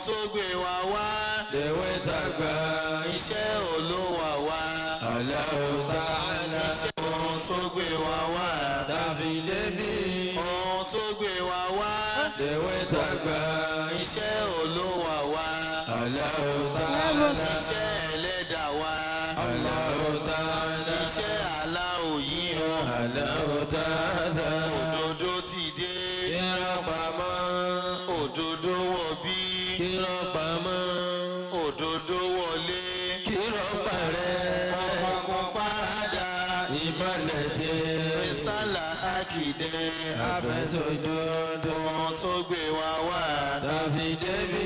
tó gbé wa wá. Lèwe tàgbà. Iṣẹ́ Olúwa wa. Allahu Ta'ala. Iṣẹ́ ohun tó gbé wa wá. Tàfi débi. Ohun tó gbé wa wá. Lèwe tàgbà. Iṣẹ́ Olúwa wa. Allahu Ta'ala. Iṣẹ́ Ẹlẹ́dàá wa. Allahu Ta'ala. Iṣẹ́ Allahu yìí o. Allahu Ta'ala. Òdodo ti dé. Irọ́ pamọ́. Òdodo wọ̀ bí. Irọ́ pamọ́. Òdodo wọlé. Irọ́ parẹ́. Òkùnkùn parada. Ìmọ̀lẹ̀ tẹ́. Rísálà Akide. Àfẹ́sọ̀dodo. Ohun tó gbé wa wá. Tàfi débi.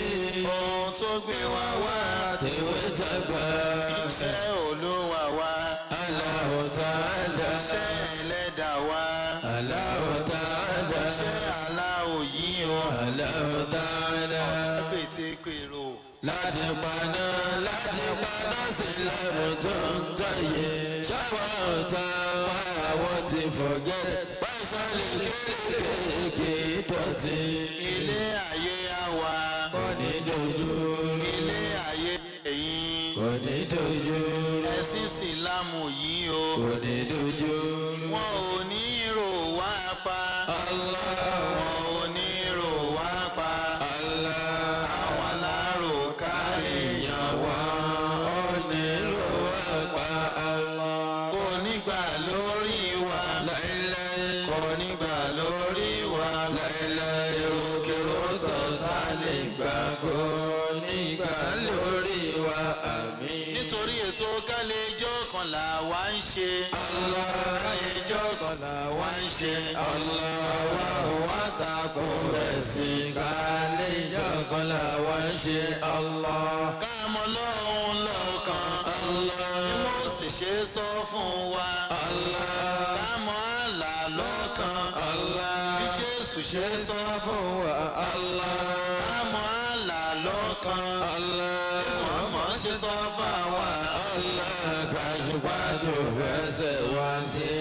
Ohun tó gbé wa wá. Lèwe tàgbà. Iṣẹ́ Olúwa wa. Allahu Ta'ala. Iṣẹ́ Ẹlẹ́dàá wa. Allahu Ta'ala. Iṣẹ́ Allahu yìí o. Allahu Ta'ala. Pétékèrò. Láti paná sílámù tó ń tọ̀yẹ. Ṣáwọ́ ọ̀tá wa àwọn ti forget. Pásálì kéékèèké dọ̀tí. Ilé ayé àwa. Kò ní dojú rú. Ilé ayé ẹ̀yìn. Kò ní dojú rú. Ẹ̀sìn Ìsìlámù yìí o. Kò ní dojú rú. Wọn ò ní rò wá pa. Allah. Wọn ò ní rò wá pa. Allah. Àwọn alárò ká èèyàn Wa onílù àgbà Allah. kò ní gbà lórí wa. Láíláí. Kò ní gbà lórí wa. Láíláí. Èròkèrò tọ̀tà lè gbà kó nígbà lórí wa. Àmín. Nítorí ètò kálẹ̀jọ́ kan là wá ń ṣe. Allah. Kálẹ̀jọ́ kan là wá ń ṣe. Allah. Àwa ò wá tako ẹ̀sìn. Kálẹ̀ ìjọkan làwọn ń ṣe Allah. Ká mọ Ọlọ́run lọ́kan. Allah. Bí mo sì ṣe sọ fún wa. Allah. Ká mọ àlà lọ́kan. Allah. Bí Jésù ṣe sọ fún wa Allah. ká mọ àlà lọ́kan. Allah. Bí Muhammad ṣe sọ fún wa. Allah. Gbajúgbajù fẹsẹ̀ wá sí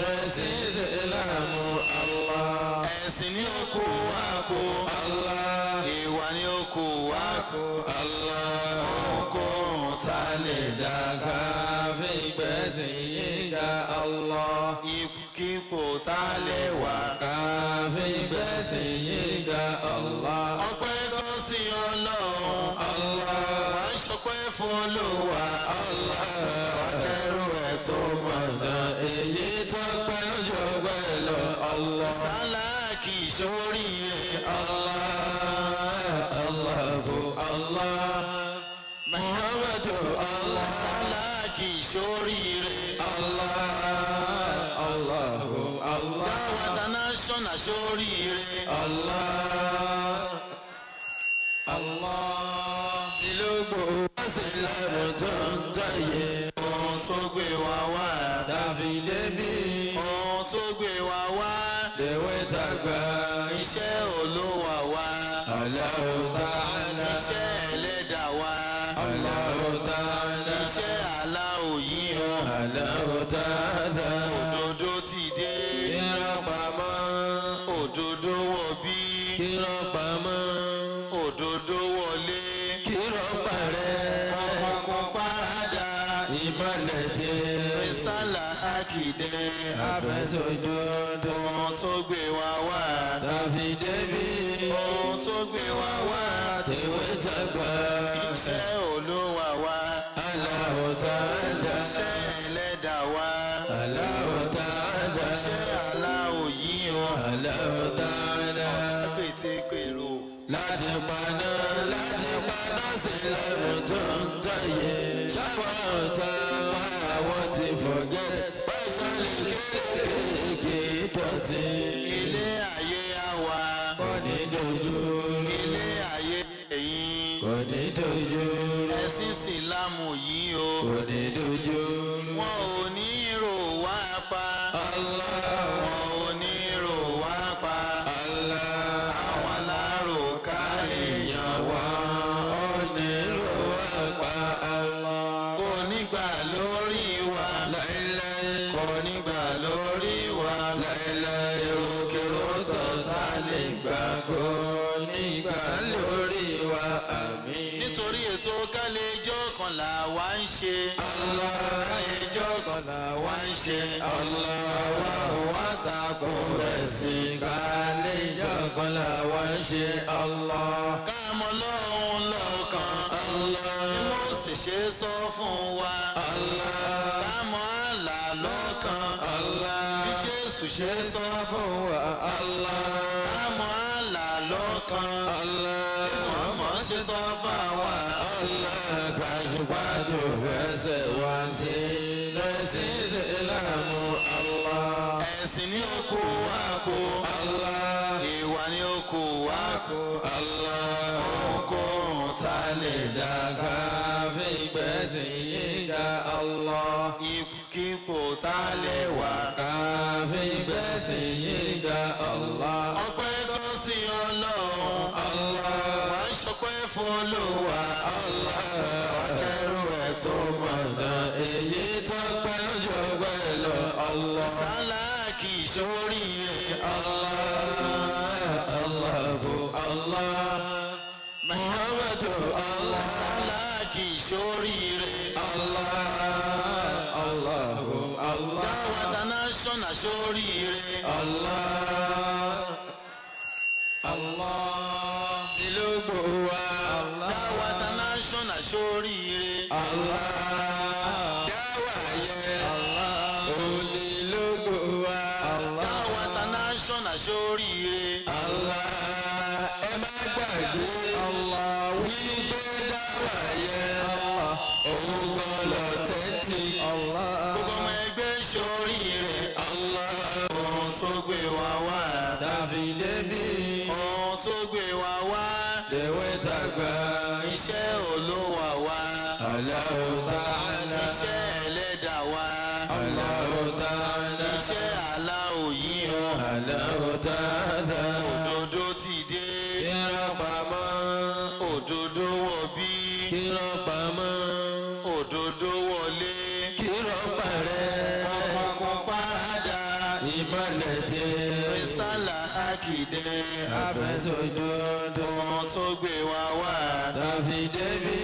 lẹ́sìn Ìsìlámù Allah. Ẹ̀sìn ni ó kó wa kó. Allah. Ìwà ni ó kó wa kó. Allah. Ohunkóhun tá lè dàgbà. Fi gbẹ̀sìn yíga Allah. Ipòkípò tá lè wà. Káfí gbẹ̀sìn yíga Allah. Ọpẹ́ tó sí Ọlọ́run. Allah. Wà á ṣọpẹ́ fún Olúwa. Allah. Akẹ́rù ẹ̀ tó mọ̀nà. Èyí tó pẹ́ ojú ọgbẹ́ lọ Allah. Sáláàkì ìṣoríire. Allah. Allahu Allah. Muhammadu Allah. Sáláàkì ìṣoríire. Allah. Allahu Allah. Dáwà International ṣoríire. Allah. Allah. Ìlú gbòó sílámù tó ń tọ̀yẹ. Ohun tó gbé wa wá. Tàfi débi. Ohun tó gbé wa wá. Lèwe tàgbà. Iṣẹ́ Olúwa wa. Allahu Ta'ala. Iṣẹ́ Ẹlẹ́dàá wa. Allahu Ta'ala. Iṣẹ́ Allahu yìí o. Allahu Ta'ala. Òdodo ti dé. Irọ́ pamọ́. Òdodo wọ̀ bí. Irọ́ pamọ́. Òdodo wọlé. Irọ́ parẹ́. Òkùnkùn parada. Ìmọ̀lẹ̀ tẹ́. Rísálà Akide. Àfẹ́sọ̀dodo. Ohun tó gbé wa wá. Tàfi débi. Ohun tó gbé wa wá. Lèwe tàgbà. Iṣẹ́ Olúwa wa. Allahu Ta'ala. Iṣẹ́ Ẹlẹ́dàá wa. Allahu Ta'ala. Iṣẹ́ Allahu yìí o. Allahu Ta'ala. Pétékèrò. Láti paná sílámù tó ń tọ̀yẹ. Ṣáwọ́ ọ̀tá wa àwọn ti forget. Pásálì kéékèèké dọ̀tí. Ilé ayé àwa. Kò ní dojú rú. Ilé ayé ẹ̀yìn. Kò ní dojú rú. Ẹ̀sìn Ìsìlámù yìí o. Kò ní dojú rú. Wọn ò ní rò wá pa. Allah. Wọn ò ní rò wá pa. Allah. Àwọn alárò ká èèyàn Wa onílù àgbà Allah. kò ní gbà lórí wa. Láíláí. Kò ní gbà lórí wa. Láíláí. Èròkèrò tọ̀tà lè gbà kó nígbà lórí wa. ètò kálẹ̀jọ́ kan là wá ń ṣe. Kálẹ̀jọ́ kan là wá ń ṣe. Àwa ò wá tako ẹ̀sìn. Kálẹ̀jọ́ kan là wá ń ṣe. Ká mọ Ọlọ́run lọ́kan. Bí Mósè ṣe sọ fún wa. Ká mọ Allah lọ́kan. Bí Jésù ṣe sọ fún wa. Ká mọ Allah lọ́kan. Muhammad ṣe sọ fún wa. Gbajúgbajù fẹsẹ̀ wá sí lẹ́sìn ìsìlámù. Ẹ̀sìn ni ó kó wa kó. Ìwà ni ó kó wa kó. Ohunkóhun tá lè dàgbà fi gbẹ̀sìn yíga. ipò tá lè wà. Fi gbẹ̀sìn yíga. Ọpẹ́ tó sí Ọlọ́run. Wà á ṣọpẹ́ fún Olúwa. Akẹ́rù ẹ̀ tó mọ̀nà. Èyí tó pẹ́ ojú ọgbẹ́ lọ. Sáláàkì ìṣoríire. Muhammadu Sáláàkì ìṣoríire. Dáwà International ṣoríire. ìlú gbòòwà. Dáwà International ṣoríire. Dáwà yẹ onílù gbòòwà. Dáwà International ṣoríire. Ẹ má gbàgbé wípé dáwà yẹ òun gan lọ tẹ́tí. Gbogbo ọmọ ẹgbẹ́ ṣoríire. Ohun tó gbé wa wá. Dáfídébí Ohun tó gbé wa wá. lèwe tàgbà. Iṣẹ́ Olúwa wa. Allahu Ta'ala. Iṣẹ́ Ẹlẹ́dàá wa. Allahu Ta'ala. Iṣẹ́ Allahu yìí o. Allahu Ta'ala. Òdodo ti dé. Kírọ̀ pamọ́. Òdodo wọ̀ bí. Kírọ̀ pamọ́. Òdodo wọlé. Kírọ̀ parẹ́. Òkùnkùn parada. Ìmọ̀lẹ̀ tẹ́. Rísálà Akide. Àfẹ́sọ̀dodo. Ohun tó gbé wa wá. Dáfídébí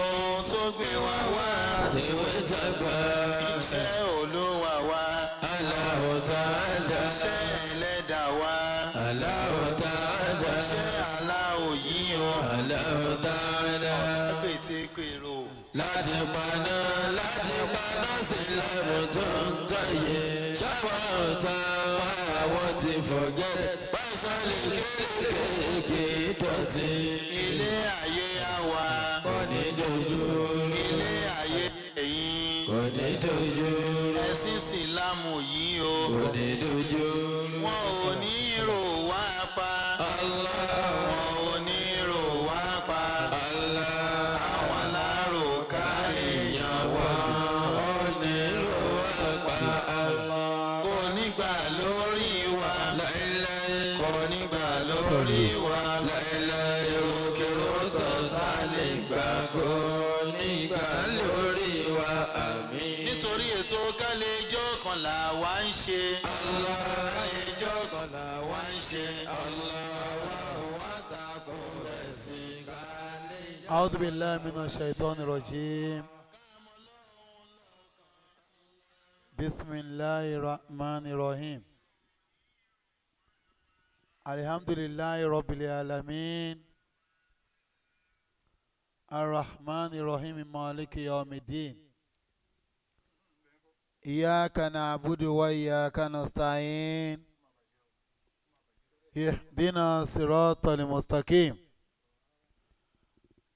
Ohun tó gbé wa wá. lèwe tàgbà. Iṣẹ́ Olúwa wa. Allahu Ta'ala. Iṣẹ́ Ẹlẹ́dàá wa. Allahu Ta'ala. Iṣẹ́ Allahu yìí o. Allahu Ta'ala. Pétékèrò. Láti paná sílámù tó ń tọ̀yẹ. Ṣáwọn ọ̀tá wa wọ́n ti forget. Pásálì kéékèèké dọ̀tí. Ilé ayé àwa. Kò ní dojú rú. Ilé ayé ẹ̀yìn. Kò ní dojú rú. Ẹ̀sìn Ìsìlámù yìí o. Kò ní dojú rú. Wọn ò ní rò wá pa. Wọn ò ní rò wá pa. Àwọn alárò ká èèyàn wá. Kò ní gbà lórí wa. Kò ní gbà lórí wa. Èròkèrò tọ̀tà lè gbà kó nígbà lórí wa. Àmín. Nítorí ètò kálẹ̀jọ́ kan là wá ń ṣe. Kálẹ̀jọ́ kan là wá ń ṣe. أعوذ بالله من الشيطان الرجيم بسم الله الرحمن الرحيم الحمد لله رب العالمين الرحمن الرحيم مالك يوم الدين إياك نعبد وإياك نستعين اهدنا الصراط المستقيم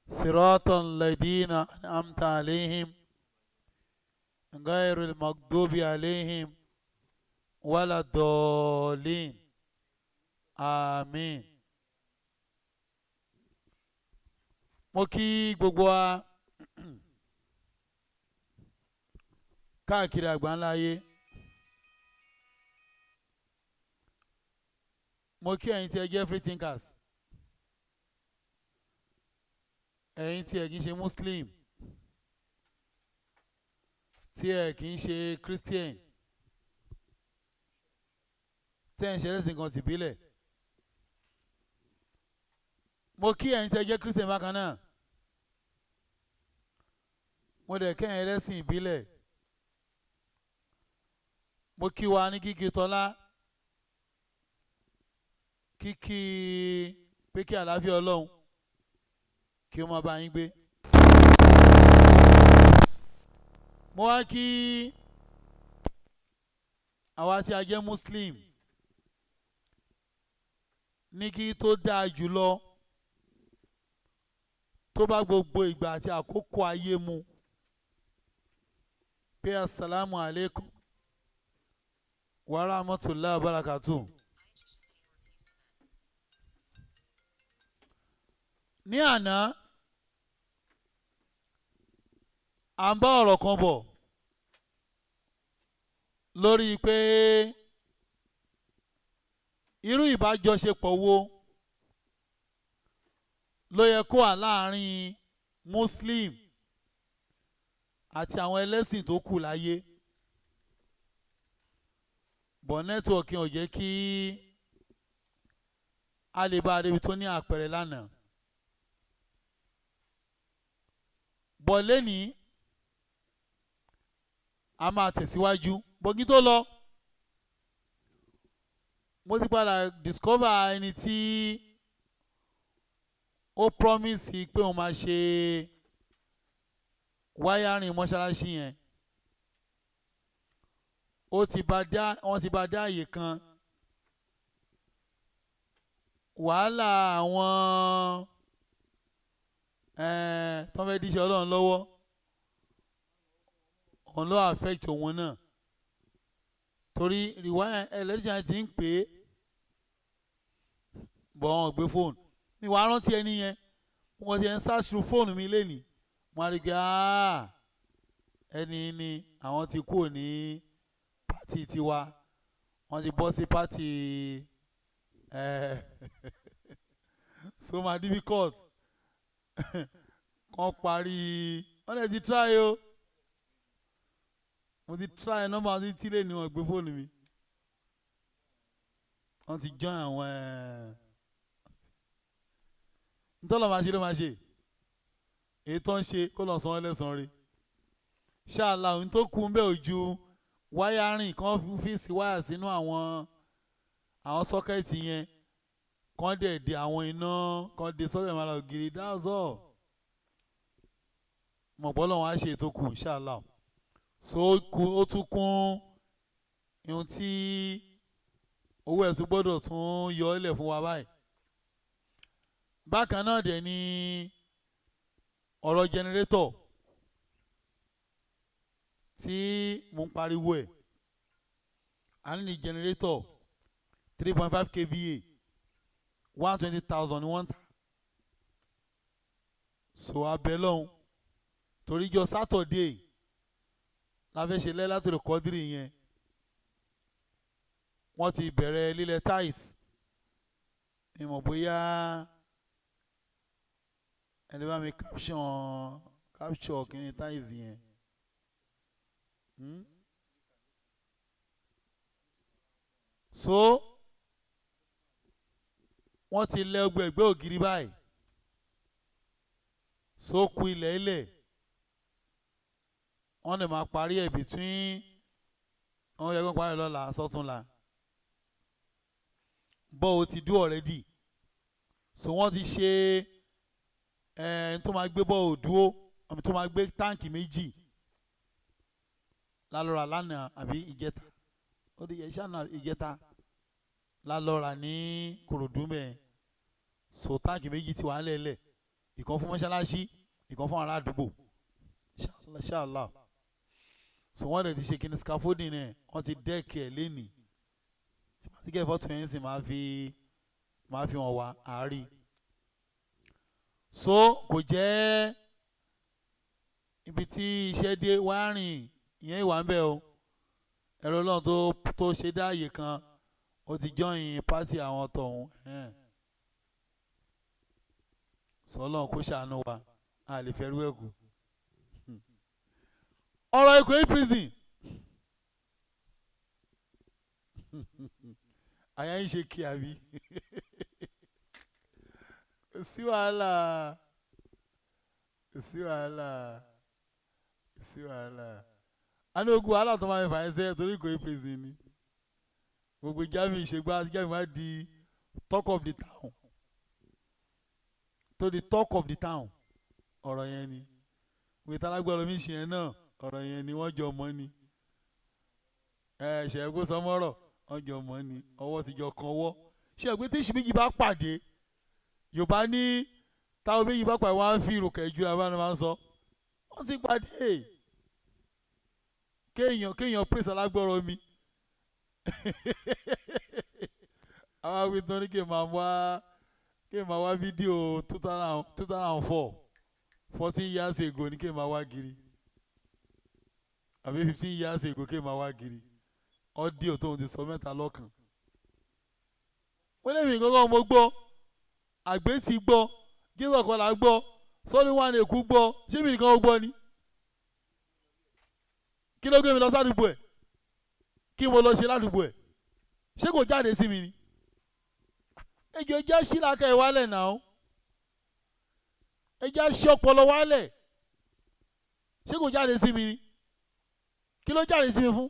صراط الذين أنعمت عليهم غير المغضوب عليهم ولا الضالين آمين. mo kí gbogbo wa káàkiri àgbáńlá ayé mo kí ẹ̀yin tí ẹ jẹ́ free thinkers ẹ̀yin tí ẹ kì í ṣe muslim tí ẹ kì í ṣe christian tí ẹ ń ṣe ẹlẹ́sìn kan tìbílẹ̀ mo kí ẹ̀yin tí ẹ jẹ́ christian bákan náà mo dẹ̀ kẹ́yìn ẹlẹ́sìn ìbílẹ̀ mo kí wa ní kíkí tọ́lá kíkí pé kí àlàáfíà Ọlọ́run kí ó máa bá yín gbé. mo wá kí àwa tí a jẹ́ Muslim ní kí tó dáa jùlọ tó bá gbogbo ìgbà àti àkókò ayé mu pé assalamu alaikum wa rahmatullahi wa barakatuh. ní àná à ń bá ọ̀rọ̀ kan bọ̀ lórí pé irú ìbájọṣepọ̀ wo ló yẹ kó wà láàrin Muslim àti àwọn ẹlẹ́sìn tó kù láyé. bọ̀ nẹ́tíwọ̀kì ò jẹ́ kí a lè bá a débi tó ní àpẹẹrẹ lánàá. bọ̀ lẹ́nìí a máa tẹ̀síwájú bọ́gí tó lọ mo ti padà discover ẹni tí ó promise pé òun máa ṣe wáyárìn mọ́ṣáláṣí yẹn wọ́n ti bá dá àyè kan wàhálà àwọn tó fẹ́ díṣẹ́ Ọlọ́run lọ́wọ́ òun ló affect òun náà torí rìwáyà ẹlẹ́dìṣàn ti ń pè é bọ̀ ọ́n gbé fóònù mi wàá rántí ẹni yẹn wọ́n ti ń search through fóònù mi lénìí mo á rí i pé ẹni ni àwọn ti kúrò ní pátì tiwa wọ́n ti bọ́ sí pátì so ma difficult kan parí wọ́n lè ti try o mo ti try nọ́mbà tí tílé ni wọ́n gbé fóònù mi wọ́n ti join àwọn ntọ́lọ́ máa ṣe ló máa ṣe èyí tó ń ṣe kó lọ san ẹlẹ́sàn rí ṣáàlà ohun tó kù ń bẹ̀ ojú wáyárìn kan fi sí wáyà sínú àwọn sọ́kẹ́ẹ̀tì yẹn kan dẹ̀ de àwọn iná kan de sọ́kẹ́ẹ̀tì máa lọ gírí that's all mọ̀pọ̀ lọ́wọ́ á ṣe ètò kù ṣáàlà so ó tún kún ohun tí owó ẹ̀ tún gbọ́dọ̀ tún yọ ọ́ lẹ̀ fún wa báyìí. bákan náà dẹ̀ ni ọ̀rọ̀ jẹnẹrétọ̀ tí mò ń pariwo ẹ̀ a ní jẹnẹrétọ̀ 3.5 kVA 120,000 ni wọ́n ń tà so abẹ́ lọ́hùn torí jọ sátọ̀dé la fẹ́ ṣe lẹ́látòrò kọ́dírì yẹn wọ́n ti bẹ̀rẹ̀ lílẹ̀ tiles ìmọ̀ bóyá ẹni bá mi capture kìíní tiles yẹn so wọ́n ti lẹ ẹgbẹ́ ògiri báyìí so kù ilẹ̀ ilẹ̀ wọ́n lè máa parí ẹ̀ between wọ́n yẹ kó parí lọ́la sọ́túnla bọ́ o ti dú already so wọ́n ti ṣe tó máa gbé bọ́ ò dúró àmì tó máa gbé táǹkì méjì lálọ́ra lánàá àbí ìjẹta ó di ìṣáná ìjẹta lálọ́ra ní Kòròdú mẹ́ẹ̀ so táǹkì méjì ti wà lẹ́lẹ̀ ìkan fún mọ́ṣáláṣí ìkan fún ará àdúgbò ṣáàlá so wọ́n dẹ̀ ti ṣe kíni scaffolding náà wọ́n ti dẹ́ẹ̀kì ẹ̀ lénìí tí wọ́n ti gẹ́ fọ́tò yẹn sì máa fi hàn wá àárí so kò jẹ́ ibi tí iṣẹ́ dé wáárìn ìyẹn ìwà ń bẹ̀ o ẹ̀rọ ọlọ́run tó ṣe dáàyè kan ó ti jọyìn pátì àwọn tọ̀hún sọ ọlọ́run kó ṣàánú wa a lè fẹ́ rú ẹ̀kú. ọ̀rọ̀ Ìkòyí prison àyà ń ṣe kí àbí sí wàhálà sí wàhálà a ní ogun wàhálà tó máa ń fà ẹsẹ̀ torí kò í prison ni gbogbo Jamiu ìṣègbà Jamiu wá di talk of the town to the talk of the town ọ̀rọ̀ yẹn ni wíta lágbára mi ṣe yẹn náà ọ̀rọ̀ yẹn ni wọ́n jọ mọ́ ni ṣe kó sọmọ́rọ̀ wọ́n jọ mọ́ ni ọwọ́ ti jọ kan ọwọ́ ṣe ẹgbẹ́ tí ìṣìméjì bá pàdé Yorùbá ní táwọn méjì bá pàdé wọ́n á fi ìrùkẹ̀ ju abáni máa ń sọ wọ́n ti pàdé kéèyàn praise alágbọ́rọ̀ mi àwọn awitán ní kí n máa wá fídíò 2004 14 years ago ní kí n máa wá giri àbí 15 years ago kí n máa wá giri ọ́díò tóun ti sọ mẹ́ta lọ́kàn wọ́n lè mí kankan mo gbọ́ àgbẹ̀ ti gbọ́ gíga ọ̀kọ́lá gbọ́ sọ́ni wà ní èkú gbọ́ ṣé mi nìkan ó gbọ́ ni kí ló gbé mi lọ sádùúgbò ẹ̀ kí mo lọ ṣe ládùúgbò ẹ̀ ṣé kò jáde sí mi ni ẹjọ́ ẹjẹ́ sílàkà ẹ̀ wálẹ̀ náà ẹjẹ́ ṣí ọpọlọ wálẹ̀ ṣé kò jáde sí mi ni kí ló jáde sí mi fún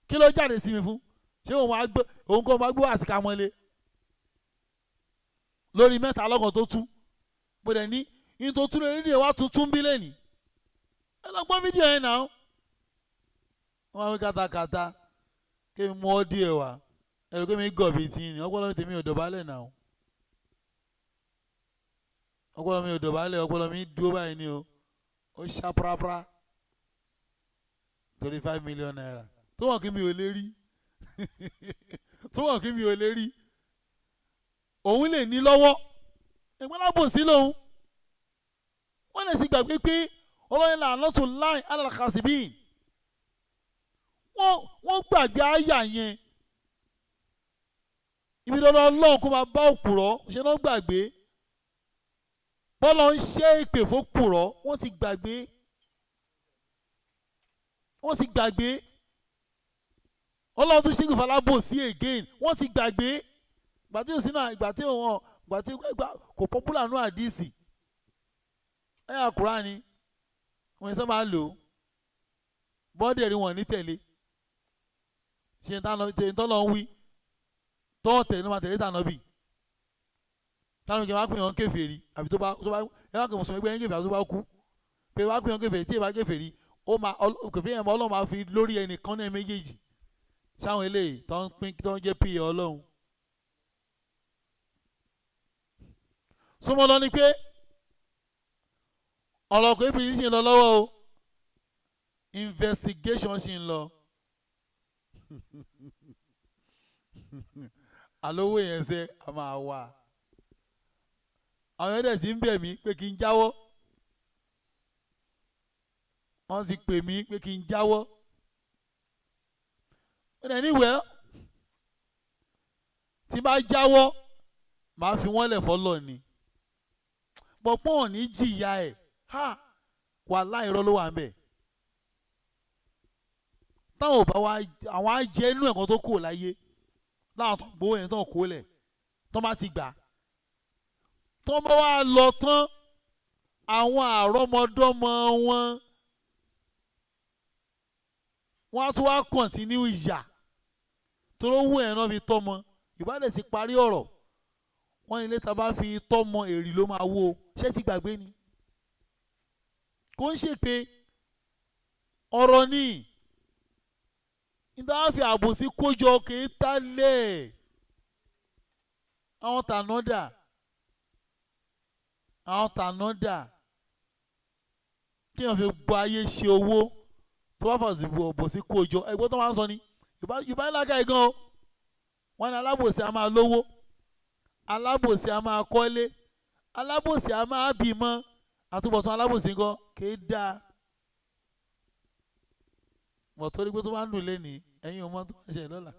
kí ló jáde sí mi fún ṣé òun kò máa gbé àsìkà mọ́lé lórí mẹ́ta lọ́gàn tó tú bó dẹ̀ ní yín tó tú lórí rédíò wá tuntun bí lẹ́nìí ẹ lọ gbọ́ fídíò yẹn náà wọ́n á wí kàtàkàtà kí n mú ọ́ díẹ̀ wá ẹ̀rọ kí mi gọ̀ bíi tí ní ọpọlọ mi tèmi ò dọ̀bálẹ̀ náà ọpọlọ mi ò dọ̀bálẹ̀ ọpọlọ mi dúró báyìí ni o ó ṣá pàápàá torí 5 million naira tó wọ̀n kí mi ò lè rí tó wọ̀n kí mi ò lè rí òun lè ní lọ́wọ́ ẹ̀gbọ́n lábòsí lòun wọ́n lè sì gbàgbé pé ọlọ́yin là lọ́tún láì alàkàsíbí wọ́n gbàgbé àyà yẹn ibi dandan ọlọ́run kó máa bá òpùrọ́ ṣe náà gbàgbé bọ́lá ń ṣe ìpè fópùrọ́ wọ́n ti gbàgbé ọlọ́run tún ṣe ìgbà lábòsí again wọ́n ti gbàgbé ìgbà tí òsínà ìgbà tí kò popular nù àdìsí ẹ̀yà Kùránì wọ́n ní sábà lò ó bọ́ọ̀dì ẹ̀rí wọn ní tẹ̀lé ṣe ń tọ́lọ́ ń wí tọ́wọ́ tẹ̀lé ló máa tẹ̀lé tànà bì táwọn ìjọba pè wọ́n kèfèrí àbí tó bá ẹ wá pè mùsùlùmí gbé yín kèfèrí àbí tó bá kú pé wá pè wọ́n kèfèrí tí ì bá kèfèrí ó máa kèfèrí yẹn mọ́ Ọlọ́run máa fi lórí ẹnìkan náà méjèèjì sáwọn eléyìí tó ń pín tó ń jẹ́ pè Ọlọ́run. súnmọ́ lọ ni pé ọ̀rọ̀kọ̀ ìbìrì ṣì ń lọ lọ́wọ́ o investigation ṣì ń lọ àlówó yẹn ṣe a máa wà àwọn ẹ̀dẹ̀ sì ń bẹ̀ mí pé kí n jáwọ́ wọ́n sì pè mí pé kí n jáwọ́ ó dẹ̀ níwẹ̀ tí bá jáwọ́ màá fi wọ́n lẹ̀ fọ́lọ́ ni pọ̀pọ́n ní jìyà ẹ̀ ha wàláhì irọ́ ló wà ń bẹ̀ táwọn ò bá wá àwọn á jẹ́ inú ẹ̀kan tó kù láyé láwọn tó gbowó yẹn tó kó lẹ̀ tó má ti gbà tó bá wá lọ tán àwọn àrọ́mọdọ́mọ wọ́n á tún wá kọ̀ntínú ìyà tó ló wù ẹ̀ náà fi tọ́mọ ìbádẹ́ ti parí ọ̀rọ̀ wọ́n ní ilé ta bá fi tọ́mọ èrì ló máa wó ṣé ti gbàgbé ni kò ń ṣe pé ọ̀rọ̀ ni nígbà wọ́n fi àbòsí kójọ kì í tálẹ̀ àwọn tànádà kí wọ́n fi gbọ́ ayé ṣe owó tó bá fàṣì àbòsí kójọ ẹgbẹ́ tó máa ń sọ ni Yorùbá lága ẹ̀ gan o wọ́n ní alábòsí a máa lówó alábòsí a máa kọ́lé alábòsí a máa bímọ àtúbọ̀tán alábòsí nǹkan kì í dáa mọ̀ torí pé tó bá ń dùn lé ní ẹ̀yin ọmọ tó ń ṣe lọ́la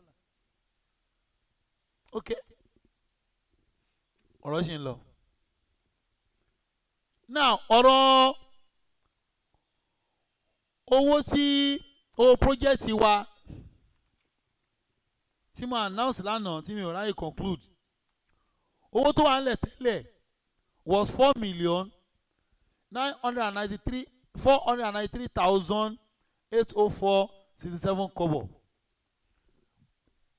ok ọ̀rọ̀ ṣì ń lọ now ọ̀rọ̀ owó tí owó project wa tí mo announce lánàá tí mi ò ráyè conclude owó tó wà nílẹ̀ tẹ́lẹ̀ was 4,993,000 493,804.67 kobo.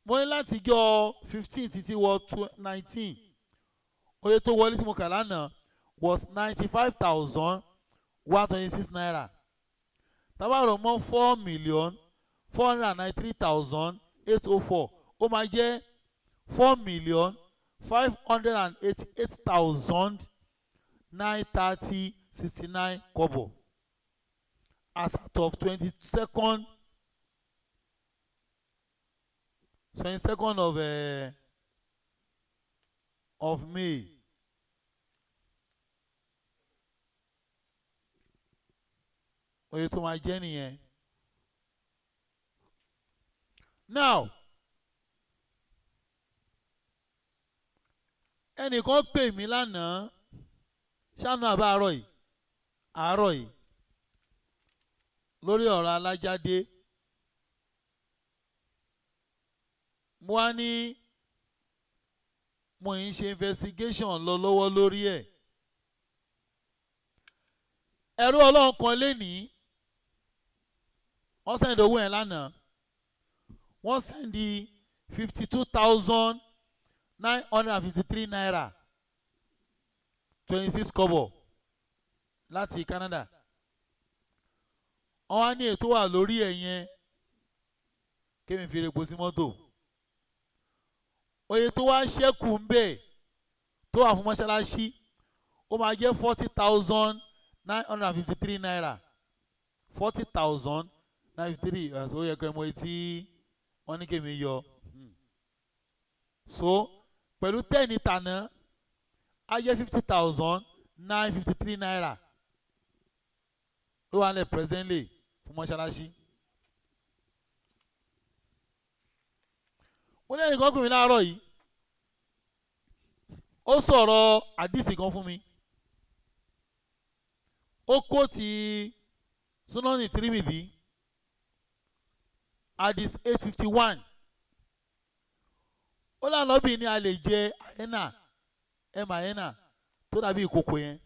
Mo ní láti jọ 15 títí wọ 19 oye tó wọlé tí mo kà lánàá was 95,126 naira. Tábàrò mọ́ 4,493,804 ó máa jẹ́ 4,588,930.69 kobo as at of 22nd of May. Oye tó máa jẹ́ nìyẹn. Now ẹnìkan pè mí lánàá ṣáná àbá àárọ̀ yìí lórí ọ̀rọ̀ alájáde. Mo wá ní mo ń ṣe investigation lọ lọ́wọ́ lórí ẹ̀. Ẹ̀rú Ọlọ́run kan lénìí wọ́n sẹ́ndì owó yẹn lánàá wọ́n sẹ́ndì 52,953 naira 26 kobo láti Canada. Wọ́n wá ní ètò wà lórí ẹ̀ yẹn kémi fi epo sí mọ́tò. Oye tó wá ṣẹ́kù ń bẹ̀ tó wà fún mọ́ṣáláṣí ó máa jẹ́ 40,953 naira 40,953 ó yẹ kó mọ etí wọ́n ní kémi yọ. So pẹ̀lú 10 tàná á jẹ́ 50,953 naira ló wà lẹ̀ presently fún mọ́ṣáláṣí. Mo ní ẹnìkan kùn mí láàárọ̀ yìí ó sọ̀rọ̀ àdìsí kan fún mi. Ó kó ti Sunani Tirmidhi hadith 851. Ó lànà bí ní a lè jẹ àyẹ́nà tó dàbí ìkòkò yẹn.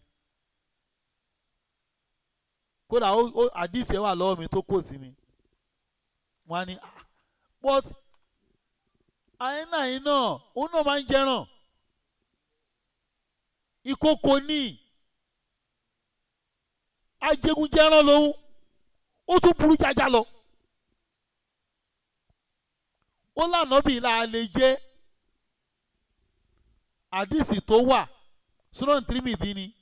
Kódà àdìsí ẹ̀ wà lọ́wọ́ mi tó kò sí mi. Wọ́n á ní but àyẹ́nà yìí náà òun náà máa ń jẹràn. Ìkòkò ní ajẹgunjẹrán lòun ó tún burú jájá lọ. Ó lànà bí la lè jẹ àdìsí tó wà Sunan Tirmidhi ni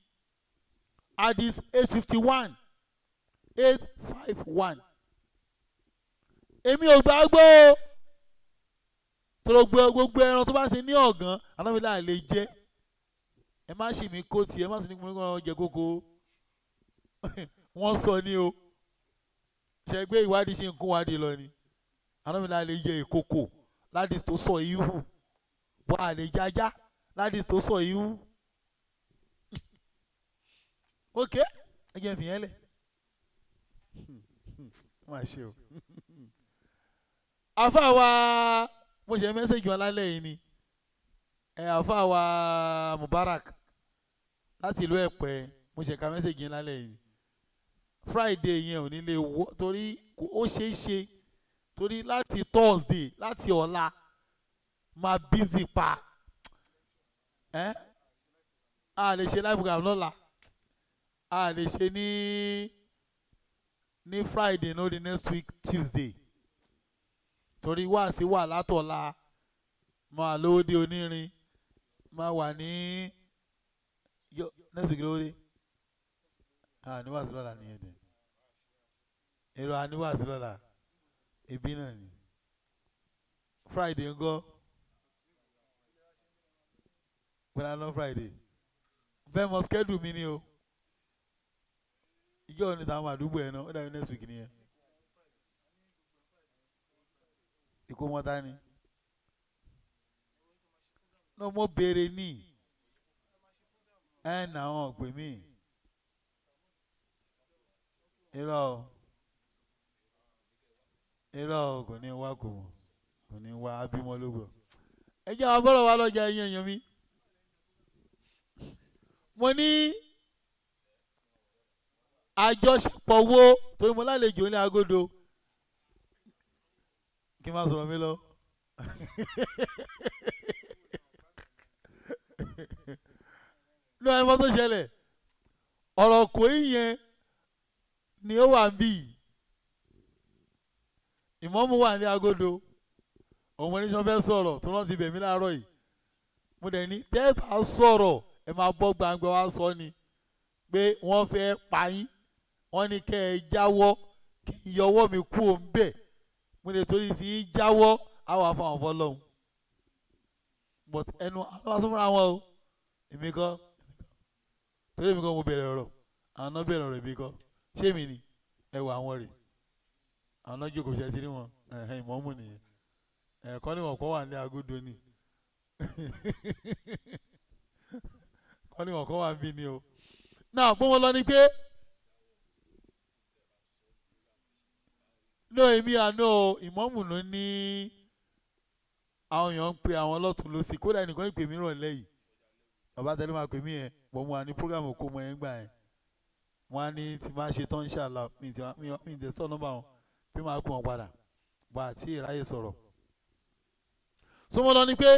hadith 851. Èmi ò gbàgbọ́ tó gbogbo ẹran tó bá ṣe ní ọ̀gán ànábi la lè jẹ. Ẹ má ṣì mí kó tiẹ̀, ẹ má sì ní kí wọ́n jẹ kókó. Wọ́n sọ ní o ṣe gbé ìwádìí ṣe ń kún wádìí lọ ni. Ànábi la lè jẹ ìkòkò ládìs tó sọ ihu bọ́ àlè jájá ládìs tó sọ ihu. Ok ẹ jẹ́ fìyẹn lẹ̀. Má ṣe o. Àfáà wa mo ṣe mẹ́sẹ̀gì wọn lálẹ́ yìí ni. Àfáà wa Mubarak láti ìlú Ẹ̀pẹ́ mo ṣe ka mẹ́sẹ̀gì yẹn lálẹ́ yìí. Friday yẹn ò ní lè wọ́ torí ó ṣeé ṣe torí láti Thursday láti ọ̀la máa busy pa. A lè ṣe live program lọ́la. A lè ṣe ní Friday no the next week Tuesday torí wáàsí wà látọ̀la máa lówó dé onírin máa wà ní next week lówó dé ní wáàsí lọ́la nìyẹn dẹ̀ èrò àní wáàsí lọ́la ebi náà ni Friday ńgọ́ gbọ́dọ̀ lọ Friday fẹ́ mọ schedule mi ni o ìjọ òní táwọn àdúgbò ẹ̀ náà ó dàbí next week nìyẹn ìkómọta ni náà mo béèrè ní ẹ̀ náà wọn pè mí irọ́ kò ní wá kò ní wá abímọ lógo ẹ jẹ́ àwọn bọ́lọ̀ wa lọ́jà ẹ̀yìn èèyàn mi. Mo ní àjọṣepọ̀ wo torí mo lálejò ní agodo kí n má sọ̀rọ̀ mi lọ. ní ẹ̀fọ́ tó ṣẹlẹ̀ ọ̀rọ̀ kò í yẹn ni ó wà ń bì ìmọ̀mù wà ní agodo òun oníṣẹ́ fẹ́ sọ̀rọ̀ tó rántí bẹ̀mí láàárọ̀ yìí mo dẹ̀ ní tẹ́ bá sọ̀rọ̀ ẹ máa bọ́ gbangba wá sọ ni pé wọ́n fẹ́ pa yín wọ́n ní kẹ́ ẹ jáwọ́ kí n yọwọ́ mi kú òun bẹ̀ mo lè torí sí í jáwọ́ àwọn afáwọn fọlọ́hún but ẹnu àwọn sọ fúnra wọn o èmi kọ́ torí èmi kọ́ mo bẹ̀rẹ̀ ọ̀rọ̀ àwọn náà bẹ̀rẹ̀ ọ̀rọ̀ èmi kọ́ ṣé mi ni ẹ wà àwọn rè àwọn náà jókòó ṣe sí ní wọn ìmọ̀ọ́mù nìyẹn ẹ̀kọ́ ni wọ́n kọ́ wà ní agodo ni kọ́ ni wọ́n kọ́ wà ń bí ni o náà gbọ́n lọ ni pé náà èmi àná ìmọ̀ọ́mù ló ní àwọn èèyàn ń pe àwọn lọ́tún lọ́sí kódà ẹnìkan ìpè mí rọ̀lẹ́ yìí bàbá tẹ́lẹ̀ máa pè mí yẹn bọ́ mo wà ní prógámù kó mọ yẹn gbà yẹn wọ́n á ní tí máa ṣe tán ṣàlà mi ì tẹ̀ sọ́ nọ́mbà wọn pé máa kó wọn padà bọ́ àti ìráyè sọ̀rọ̀ sọmọ lọ ni pé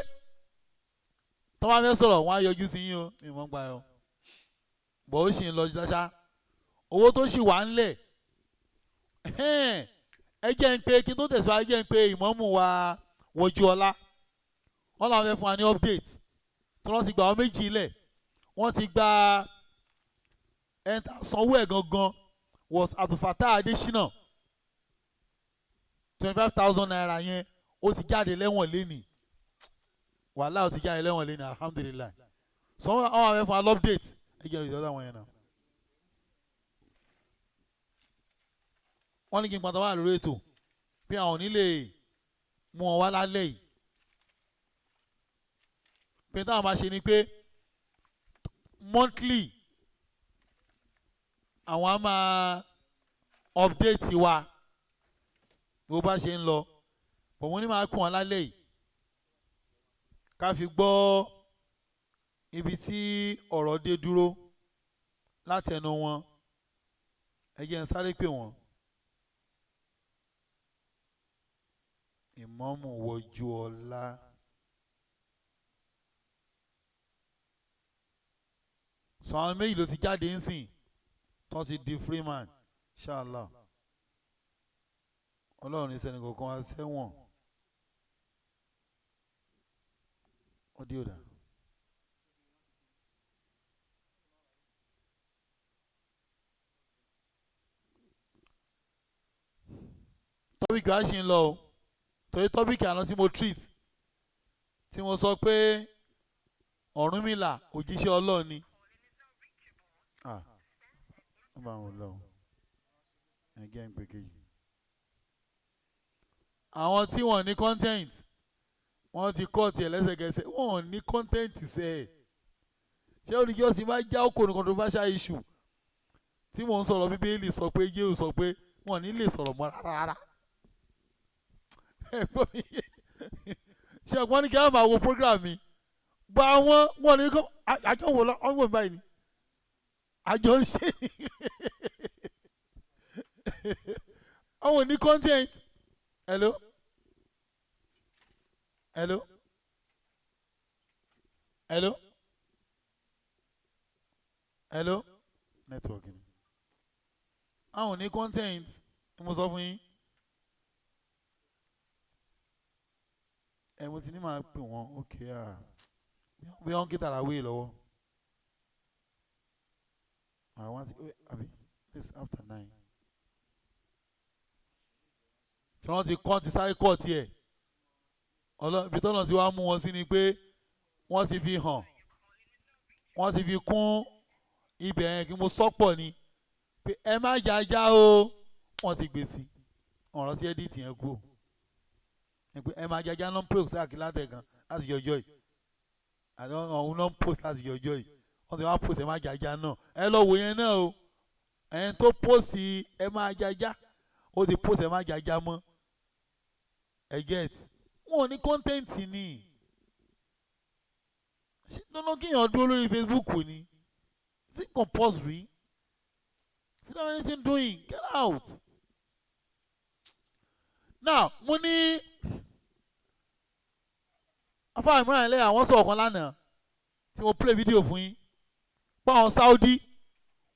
tọ́ bá fẹ́ sọ̀rọ̀ wọ́n á yọjú sí yín o mi mọ̀ ń gbà yọ bọ̀ ó sì ń lọ ṣáṣá owó tó sì wà ńlẹ̀ ẹ jẹ́ ń pé kí n tó tẹ̀síwájú jẹ́ ń pé ìmọ̀ọ́mù wa WOJUOLA wọ́n làwọn fẹ́ fún wa ní update tí wọ́n ti gba àwọn méjì lẹ̀ wọ́n ti gba ẹ̀ńtà sanwó ẹ̀ gangan was Abdulfatah Adesina 25,000 naira yẹn ó ti jáde lẹ́wọ̀n lẹ́nìí wàhálà ó ti jáde lẹ́wọ̀n lẹ́nìí alhamdulilayi so wọ́n àwọn fẹ́ fún wa update ẹ jẹ́ ìdílé àwọn yẹn náà wọ́n ní kí n pàtàkì wà lórí ètò bí àwọn ò ní lè mú wọn wá lálẹ́ yìí pé táwọn máa ṣe ni pé monthly àwọn á máa update wa bó bá ṣe ń lọ bọ̀ wọ́n ní máa kún wọn lálẹ́ yìí ká fi gbọ́ ibi tí ọ̀rọ̀ dé dúró látẹnu wọn ẹ jẹ́ n sáré pè wọ́n. Ìmáàmù WOJUOLA sọ àwọn méjì ló ti jáde ńsìn tó ti di freeman inshallah ọlọ́run ní sẹ́ni kankan wá sẹ́wọ̀n ó dí òdà. tọ́bíkì á ṣe ń lọ o torí tọ́bíkì àná tí mo treat tí mo sọ pé Ọ̀rúnmìlà òjíṣẹ́ Ọlọ́run ni ó bá wọn lọ ẹgẹ́ ń pè kejì àwọn tí wọ́n ní content wọ́n ti kọ́ tiẹ̀ lẹ́sẹ̀kẹsẹ̀ wọ́n ní content sẹ́ ẹ̀ ṣé oníjọ́sìn máa já òkò ní controversial issue tí mò ń sọ̀rọ̀ Bíbélì sọ pé Jésù sọ pé wọ́n ní lè sọ̀rọ̀ mọ́ rárá ṣe wọ́n ní kí wọ́n máa wo program mi gba wọ́n ní kó àjọ wò lọ ọ̀hún wò báyìí ni àjọ ń ṣe àwọn ní content hello hello hello hello network ni àwọn ní content mo sọ fún yín. Mo ti ní máa pè wọ́n ókè bí wọ́n ń kí tàràwé lọ́wọ́ àwọn ti àbí it's after 9 tí wọ́n ti kọ́ ti sáré kọ́ tiẹ̀ ibi tọ́nà tí wàá mú wọn sí ni pé wọ́n ti fi hàn wọ́n ti fi kún ibẹ̀ yẹn kí mo sọ́pọ̀ ni pé ẹ má jájá o wọ́n ti gbèsè ọ̀rọ̀ tí ẹ́díìtì yẹn kú ẹ máa jájá non post láti látẹ̀gàn láti yọjọ́ yìí àti ọ̀hún non post láti yọjọ́ yìí wọ́n ti wá post ẹ máa jájá náà ẹ lọ wò yẹn náà o ẹni tó post ẹ máa jájá ó ti post ẹ máa jájá mọ́ ẹ get wọn ò ní content ni ṣé dandan kéèyàn dúró lórí Facebook ni is it compulsory if you don't have anything doing. Get out. Now, mo ní afáà ìmúra ilé àwọn sọ̀rọ̀ kan lánàá tí mo play video fún yín. Pé àwọn Saudi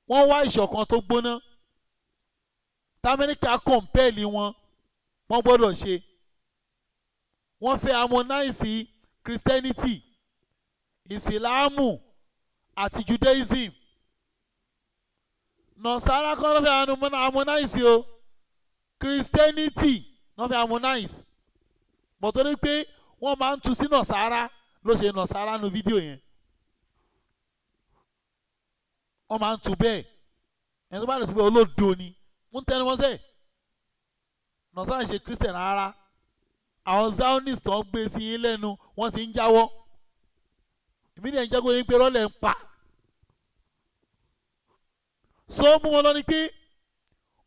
wọ́n wá ìṣọ̀kan tó gbóná. T'Amẹ́ríkà compel wọn gbọ́dọ̀ ṣe. Wọ́n fẹ́ harmonize Christianity, Ìsìlámù àti Judaism. Nasara kan ló fẹ́ harmonize o. Christianity ló fẹ́ harmonize. But torí pé wọ́n máa ń tu sí Nasara ló ṣe Nasara nu fídíò yẹn. Wọ́n máa ń tu bẹ́ẹ̀. Ẹni tó bá lè tu bẹ́ẹ̀ olódo ni. Mo ń tẹnu wọn sẹ́ẹ̀. Nasara ṣe Christian rárá. Àwọn Zionist tó ń gbé sí yín lẹ́nu wọ́n ti ń jáwọ́. Ìmídìí ẹ̀ ń jẹ́ kó yín pé rọ́lẹ̀ ń pa. So mú wọn lọ ní pé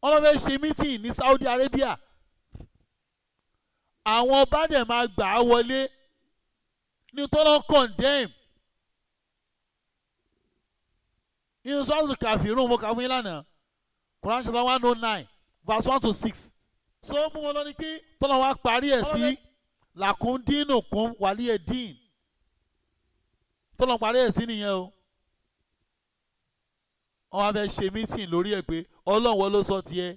wọ́n lọ fẹ́ ṣe meeting ní Saudi Arabia. Àwọn ọba dẹ̀ máa gbà á wọlé ní tó lọ condemn. Inú sọ́ọ̀tù kàfírùn mo kà fún yín lánàá. Quran chapter 109 verse 1 to 6. So mú wọn lọ ní pé tọ́lọ́ wa parí ẹ̀ sí làkúndínù kún wàlíẹ̀ dín. Tọ́lọ́ parí ẹ̀ sí nìyẹn o. Wọ́n wá fẹ́ ṣe meeting lórí ẹ̀ pé Ọlọ́run ló sọ tiẹ̀.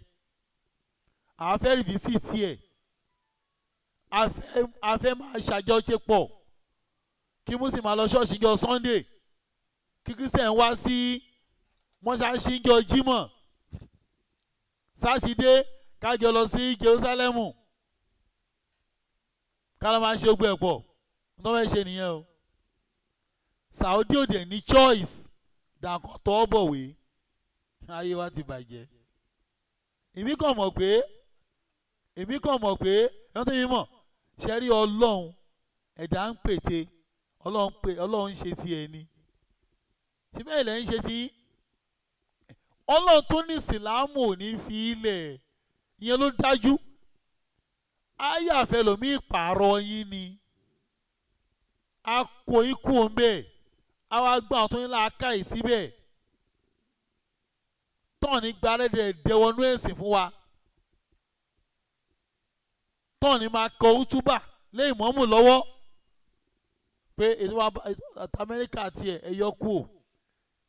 Àwọn fẹ́ revisit tiẹ̀. A fẹ́ máa ṣàjọṣepọ̀. Kí Muslim máa lọ ṣọ́ọ̀ṣì jọ Sunday. Kí Christian wá sí mọ́ṣáláṣí jọ Jímọ̀. Sátidé kájọ lọ sí Jerusalemu. Ká ló máa ṣe ogun ẹ̀ pọ̀. Wọ́n fẹ́ ṣe nìyẹn o. Saudi ò dẹ̀ ní choice dàkọ̀ tọ́ bọ̀wé. Ayé wa ti bàjẹ́. Èmi kàn mọ̀ pé ẹ̀yàn tó yín mọ̀ ṣe rí Ọlọ́run ẹ̀dá ń pète Ọlọ́run ń ṣe ti ẹ̀ ni. Ṣé bẹ́ẹ̀ lẹ́ ń ṣe ti Ọlọ́run tó ní Ìsìlámù ò ní fi ilẹ̀ ìyẹn ló dájú. Ayé àfẹlòmí ìpààrọ̀ yín ni. A kò yín kú òun bẹ́ẹ̀. A wá gbọ́ àwọn tó ń la káyì síbẹ̀. Tọ́ọ̀nì gbárẹ́dẹ̀ dẹwọnú ẹ̀sìn fún wa. Tọ́ọ̀nì máa kọ útúbà lé ìmọ̀ọ́mù lọ́wọ́. Pé ètò wa Amẹ́ríkà tiẹ̀ ẹ̀yọ́ kú o.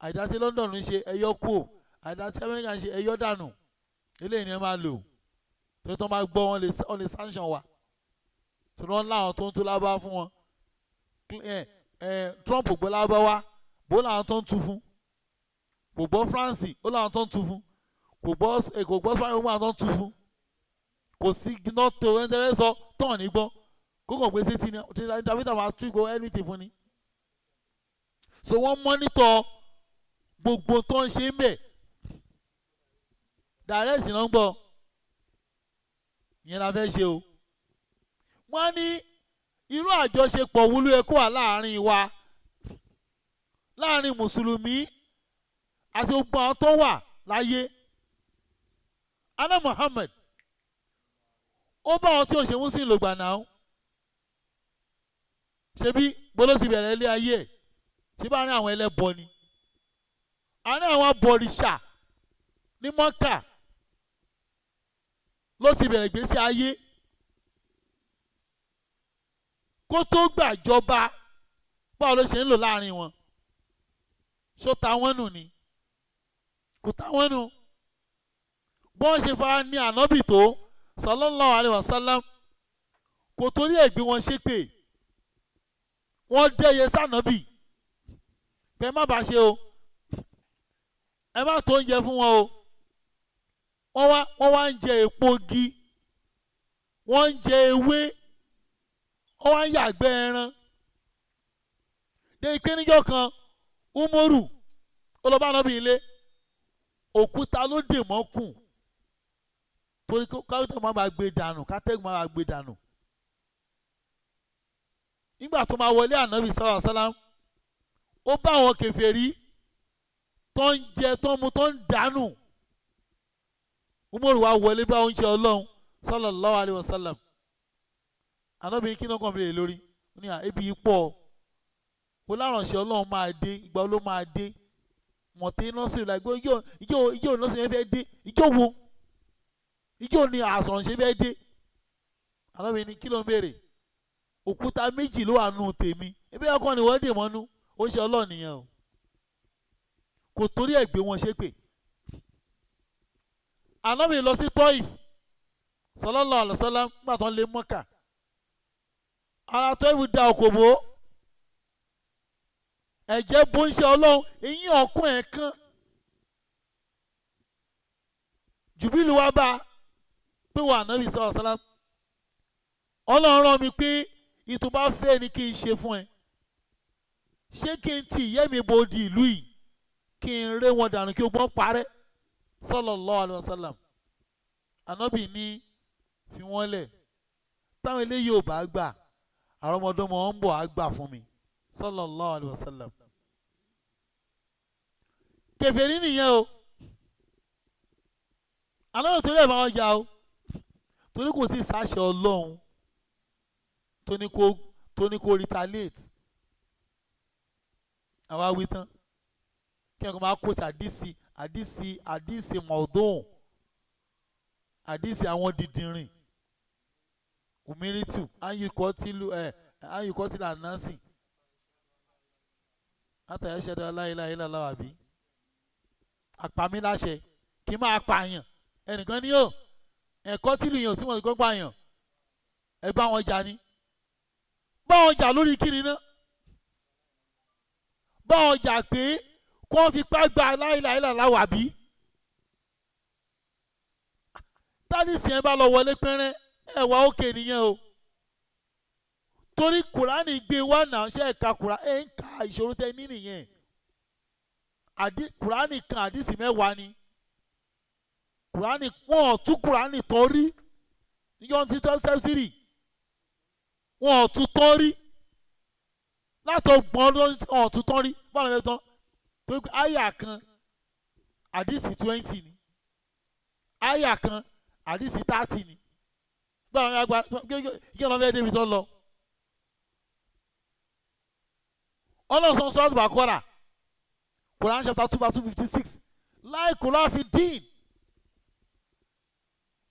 Àìdá tí London ń ṣe ẹ̀yọ́ kú o. Àìdá tí Amẹ́ríkà ń ṣe ẹ̀yọ́ dànù. Eléyìí ni ẹ máa lò. Tó tó máa gbọ́ wọn lè sanction wa. Tí wọ́n láwọn tó ń tú lábá fún wọn. Trump gbọ́ lábá wa bó làwọn tó ń tu fún. Kò gbọ́ France ó làwọn tó ń tu fún. Kò gbọ́ Spain ó làwọn tó ń tu fún. Kò sí iná tó ẹni tẹ́lẹ̀ sọ tán ní gbọ́. Kókò gbé sétí ni David máa tún go anything fún ni. So wọ́n monitor gbogbo tó ń ṣe ń bẹ̀. Direct náà ń gbọ́. Ìyẹn la fẹ́ ṣe o. Wọ́n ní irú àjọṣepọ̀ wúlò ẹ̀kọ́ wà láàrin wa. Láàrin Mùsùlùmí àti gbogbo àwọn tó wà láyé. Anna Muhammad ó bá àwọn tí ò ṣe Muslim lò gbà náà. Ṣebí gbọ́dọ̀ ti bẹ̀rẹ̀ ilé ayé ẹ̀. Ṣé bá rí àwọn ẹlẹ́bọ ni? Àárín àwọn abọ̀rìṣà ní Mọ́kà ló ti bẹ̀rẹ̀ ìgbésí ayé. Kó tó gbàjọba báwo ló ṣe ń lò láàrin wọn? Ṣó ta wọ́n nù ni? Kò ta wọ́n nù. Bọ́n ṣe fara ní ànábì tó sallallahu alaihi wasallam kò torí ẹ̀gbin wọn ṣépè. Wọ́n dẹ́yẹ sànábì. Pé má bàa ṣe o. Ẹ má tó oúnjẹ fún wọn o. Wọ́n wá ń jẹ èpo igi. Wọ́n ń jẹ ewé. Wọ́n wá ń yàgbẹ́ ẹran. Dé ike níjọ́ kan Umaru ó lọ bá ànábì ilé. Òkúta ló dè mọ́kùn. Torí káwọ́tà máa bá gbé dànù kátẹ́gùn máa bá gbé dànù. Nígbà tó máa wọlé ànábì sallallahu alaihi wasallam ó bá àwọn kèfèrí tó ń jẹ tó ń mu tó ń dànù. Umaru wá wọlé bá oúnjẹ Ọlọ́run sallallahu alaihi wasallam. Ànábì kí náà kàn fi lè lórí. Ó ní ebi pọ̀. Ó láránṣẹ́ Ọlọ́run máa dé ìgbà ló máa dé. mọ̀tẹ́ nọ́ọ̀sì làgbọ́ ìjọ nọ́ọ̀sì yẹn fẹ́ dé ìjọ wo ìjọ ni àsọ̀rọ̀ ṣe fẹ́ dé. Ànábì ní kí ló ń béèrè òkúta méjì ló wà nù tèmi ebi ọkọ ni wọ́n dè mọ́nú ó ṣe Ọlọ́run nìyẹn o kò torí ẹ̀ gbé wọn ṣépè. Ànábì lọ sí Tọ́ìf sallallahu alaihi wasallam nígbà tó ń lé Mọ́kà ara Tọ́ìf da òkòbó ẹ̀jẹ̀ bó ń ṣe Ọlọ́run eyín ọ̀kún ẹ̀ kan Jùbílù wá bá pé wà Ànábì sallallahu alaihi wasallam Ọlọ́run rán mi pé ìtò bá fẹ́ ni kí n ṣe fún ẹ ṣé kí n ti ìyẹ́ mi bo di ìlú yìí kí n ré wọn dànù kí o gbọ́n parẹ́ sallallahu alaihi wasallam. Ànábì ní fi wọ́n lẹ̀ táwọn eléyìí ò bá gbà àrọ́mọdọ́mọ ń bọ̀ á gbà fún mi sallallahu alaihi wasallam. kèfèrí nìyẹn o Ànábì torí ẹ̀ máa ń jà o torí kò tí ì sáṣẹ Ọlọ́run tó ní kó retaliate. Àwa wí tán kí ẹ̀kọ́ máa kó ti àdìsí mọ̀ọ́dún àdìsí àwọn dìdìrìn umiritu ayùkọ́ tìlú ànánsì látàyè ṣẹ̀dá aláìláì làlá àbí àpàmì láṣẹ kí máa pààyàn ẹnìkan ní yóò ẹ̀kọ́ tìlú yẹn ò tí wọ́n ti kọ́ pààyàn ẹ bá wọn jà ní bá wọn jà lórí kíni náà bá wọn jà pé kó fi pá gba aláìláìlà láwà bí tádìsì yẹn bá lọ wọlé pẹ́rẹ́ ẹ̀wà òkè nìyẹn o torí Kùránì gbé wá náà ṣe ẹ̀ka Kùránì ẹ̀ ń ka ìṣòro tẹ ní nìyẹn Kùránì kan àdìsì mẹ́wàá ni Kùránì wọn ò tú Kùránì tọ́ rí níjọ́ ti tọ́ sẹ́fsìrì wọn ò tú tọ́ rí látọ̀ gbọ́n wọn ò tú tọ́ rí báwo ni wọ́n tán torí pé àyà kan àdìsí 20 ni àyà kan àdìsí 30 ni báwo ni agba kí ọ̀nà bẹ́ẹ̀ débi tó lọ. ọlọ́sàn sọ́ọ́sì bàkọ́rà Quran chapter 2 verse 256 láì kò láà fi dín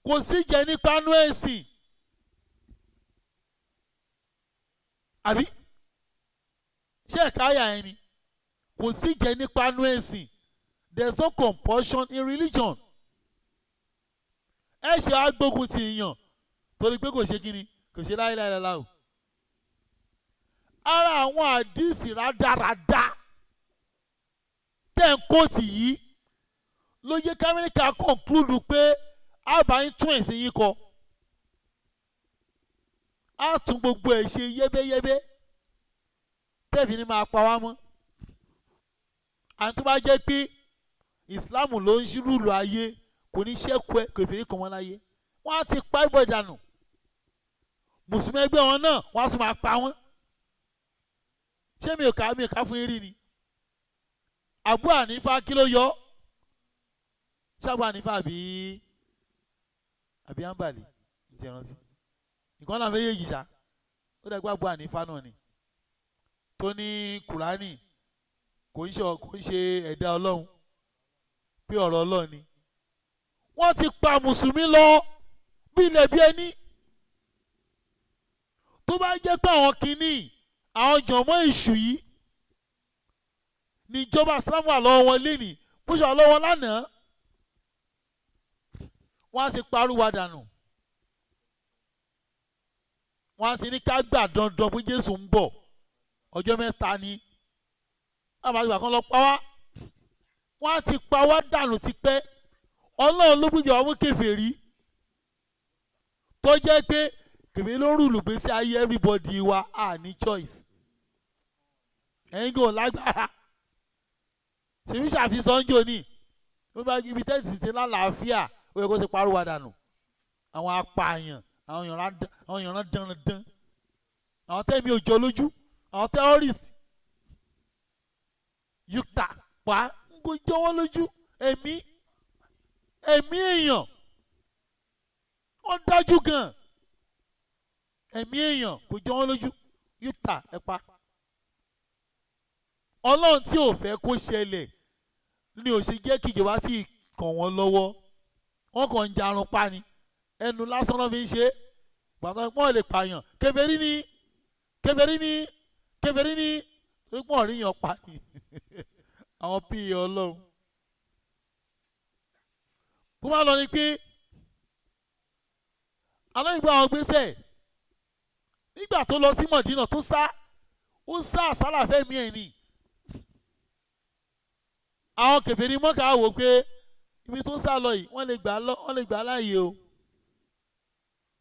kò sí jẹ nípa nú ẹ̀sìn àbí ṣé ẹ̀ka àyà yẹn ni kò sí jẹ nípa nú ẹ̀sìn there is no compulsion in religion. ẹ ṣe agbógun ti yàn torí pé kò ṣe kíni kò ṣe láéláéláá o. ara àwọn àdìsí rádaràda tẹ̀ ń kóòtù yìí ló yẹ kámẹ́ríkà conclude pé àbáyín tún ẹ̀sìn yín kọ á tún gbogbo ẹ̀ ṣe yẹ́bẹ́yẹ́bẹ́ tẹ́ẹ̀fì ni máa pa wá mọ́. àti tó bá jẹ́ pé ìsìláàmù ló ń ṣírùlù ayé kò ní ṣẹ́kù ẹ̀ kò fèrè kan wọn láyé wọ́n á ti pa ìbọn ìdànù mùsùlùmí ẹgbẹ́ wọn náà wọ́n á tún máa pa wọ́n. ṣé mi ò ká fún yín rí ni Abu Hanifa kí ló yọ ṣáàbù Hanifa àbí Hanbali ti rántí ìkan náà méjèèjì ṣá ó dẹ́gbẹ́ Abu Hanifa náà ni tó ní Kùránì kò ń ṣe ẹ̀dá Ọlọ́run pé ọ̀rọ̀ Ọlọ́run ni. wọ́n ti pa mùsùlùmí lọ bí ilẹ̀ bí ẹni. tó bá jẹ́ pé àwọn kìíní àwọn jọ̀mọ́ ìṣù yìí ní ìjọba Islam wà lọ́wọ́ wọn lénìí bó ṣe wà lọ́wọ́ lánàá wọ́n á ti parúwa dànù. wọ́n á ti ní ká gbà dandan pé Jésù ń bọ̀ ọjọ́ mẹ́ta ni àbájá kan lọ pa wá wọ́n á ti pa wá dànù tipẹ́. Ọlọ́run ló gbìyànjú àwọn kèfèrí tó jẹ́ pé kèfèrí ló rúlù gbèsè ayé everybody wa à ní choice ẹ̀yin kò lágbára ṣèbí ṣàfihàn jò ní ló bá ibi tẹ́tì ti lálàáfíà ó yẹ kó ti parúwa dànù. àwọn apààyàn àwọn èèyàn dandan àwọn tẹ́mi òjò lójú àwọn terrorist yúkta pa ń kó jọ wọ́n lójú ẹ̀mí èèyàn wọ́n dájú gan ẹ̀mí èèyàn kò jọ wọ́n lójú yúta ẹ pa. Ọlọ́run tí ò fẹ́ kó ṣẹlẹ̀ ni ò ṣe jẹ́ kí ìjọba sì kàn wọ́n lọ́wọ́ wọ́n kàn ń jarun pa ni ẹnu lásán náà fi ń ṣe gbàtàn pọ́n lè pààyàn kèfèrí ni torí pọ́n rí yàn pa ni àwọn píye ọlọ́run kó má lọ ni pé aláìgbà àwọn gbèsè nígbà tó lọ sí Mọ̀dínà tó sá ó sá àsálà fẹ́mi ẹ̀ ni àwọn kèfèrí Mọ́kà wò pé ibi tó sá lọ yìí wọ́n lè gbà láàyè o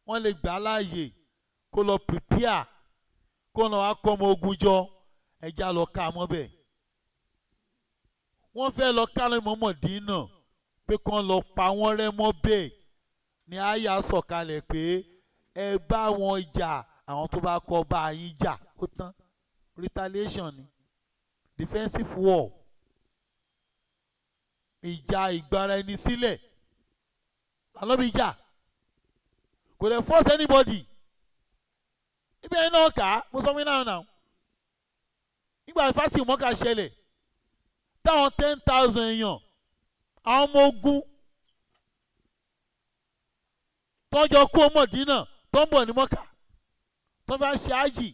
wọ́n lè gbà láàyè kó lọ prepare kó lọ wá kọ́ ọmọ ogun jọ ẹja lọ ká mọ́ bẹ́ẹ̀ wọ́n fẹ́ lọ ká lọ́mọ Mọ̀dínà pé kán lọ pa wọ́n rẹ́ mọ́ bẹ́ẹ̀ ni àyà sọ̀kalẹ̀ pé ẹ bá wọn jà àwọn tó bá kọ́ bá yín jà ó tán retaliation ni defensive war ìjà ìgbára ẹni sílẹ̀ àlọ́bí jà kò lè force anybody ibẹ̀ yẹn náà kà á mo sọ fún yín náà nígbà fásitì Mọ́kà ṣẹlẹ̀ táwọn 10,000 èèyàn àwọn ọmọ ogun tọ́jọ́ kó Mọ̀dínà tó ń bọ̀ ní Mọ́kà tó bá ṣe ájì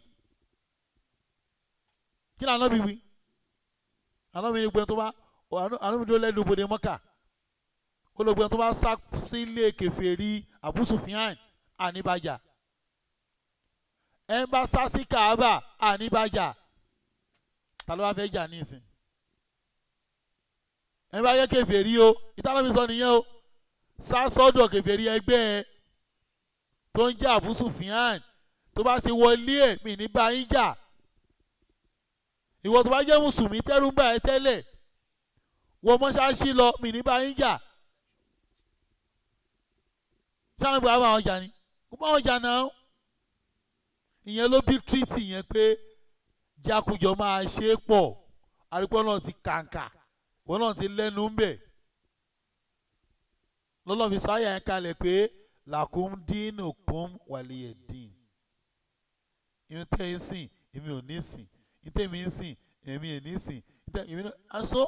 kí lànà bí wí àná mi ní gbẹ́ tó bá àná mi dó lẹ́nu ibodè Mọ́kà ó lọ gbẹ́ tó bá sá sílé kèfèrí Abu Sufyan àníbàjà ẹ̀ ń bá sá sí Kaaba àníbàjà ta ló wá fẹ́ jà nísìn ẹ̀ ń bá yẹ kèfèrí o ìtàlọ́ mi sọ nìyẹn o sá sọ́dọ̀ kèfèrí ẹgbẹ́ ẹ tó ń jà Abu Sufyan tó bá ti wọlé ẹ̀ mí ní bá yín jà ìwọ tó bá jẹ́ mùsùlùmí tẹ́rù ń bà ẹ́ tẹ́lẹ̀ wọ mọ́ṣáláṣí lọ mí ní bá yín jà sáwọn ìgbà bá wọn jà ni kó bá wọn jà náà ìyẹn ló bí tírítì yẹn pé jákujọ máa ṣe é pọ̀ àrípọ̀ náà ti kàǹkà wọn náà ti lẹ́nu ń bẹ̀ lọ́lọ́ fi sọ àyà yẹn kalẹ̀ pé làkúm dínú kún wàlíyẹ̀ dín ìyẹn tẹ́ ẹ sìn èmi ò ní sìn ìyẹn tẹ́ mi ń sìn èmi ò ní sìn èmi náà aṣọ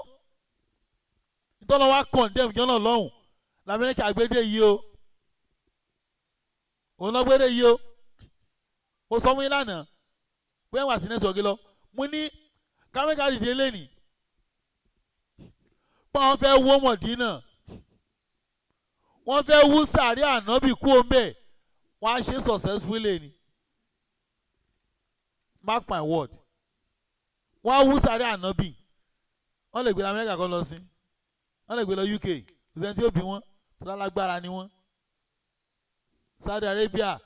ìtọ́lọ́ wa condemn jọ́nà lọ́hùn lamẹ́ríkà gbédè yìí o òun náà gbédè yìí o mo sọ fún yín lánàá pé wà sí nẹ́sọ̀gì lọ mo ní kámẹ́kà dìde lẹ́nìí pé wọ́n fẹ́ wó Mọ̀dínà wọ́n fẹ́ wú sàárẹ̀ ànábì kú ombẹ̀ wọ́n á ṣe successfully ni mark my word wọ́n á wú sàárẹ̀ ànábì wọ́n lè gbé lọ Amẹ́ríkà kan lọ sí wọ́n lè gbé lọ UK ìṣẹ́ tí ó bí wọ́n tó lálágbára ni wọ́n Saudi Arabia